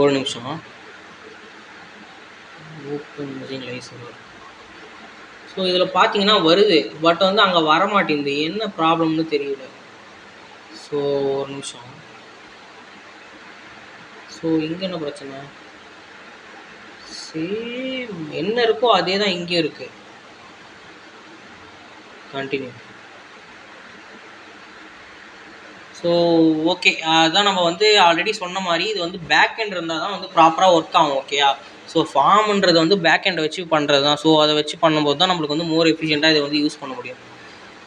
A: ஒரு நிமிஷம். Open using live server. So இதில் பார்த்தீங்கன்னா வருது, பட் வந்து அங்கே வர மாட்டேங்குது. என்ன ப்ராப்ளம்னு தெரியல. ஸோ ஒரு நிமிஷம். ஸோ இங்கே என்ன பிரச்சனை? சேம் என்ன இருக்கோ அதே தான் இங்கேயும் இருக்குது. கண்டினியூ. ஸோ ஓகே, அதான் நம்ம வந்து ஆல்ரெடி சொன்ன மாதிரி இது வந்து பேக் எண்ட் இருந்தால் தான் வந்து ப்ராப்பராக ஒர்க் ஆகும். ஓகேயா? ஸோ ஃபார்ம்ன்றது வந்து பேக் எண்டை வச்சு பண்ணுறது தான். ஸோ அதை வச்சு பண்ணும்போது தான் நம்மளுக்கு வந்து மோர் எஃபிஷியண்ட்டாக இதை வந்து யூஸ் பண்ண முடியும்.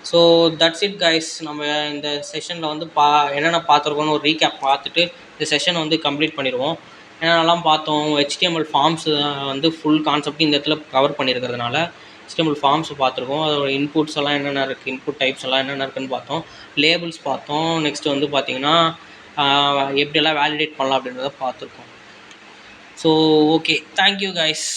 A: So that's it guys. நம்ம இந்த செஷனில் வந்து என்னென்ன பார்த்துருக்கோன்னு ஒரு ரீகேப் பார்த்துட்டு இந்த செஷனை வந்து கம்ப்ளீட் பண்ணிடுவோம். என்னென்னலாம் பார்த்தோம், HTML ஃபார்ம்ஸ் வந்து ஃபுல் கான்செப்ட் இந்த இடத்துல கவர் பண்ணியிருக்கிறதுனால HTML ஃபார்ம்ஸ் பார்த்துருக்கோம். அதோட இன்புட்ஸ் எல்லாம் என்னென்ன இருக்குது, இன்புட் டைப்ஸ் எல்லாம் என்னென்ன இருக்குன்னு பார்த்தோம். லேபிள்ஸ் பார்த்தோம். நெக்ஸ்ட் வந்து பார்த்திங்கன்னா எப்படியெல்லாம் வேலிடேட் பண்ணலாம் அப்படின்றத பார்த்துருக்கோம். So okay, thank you guys.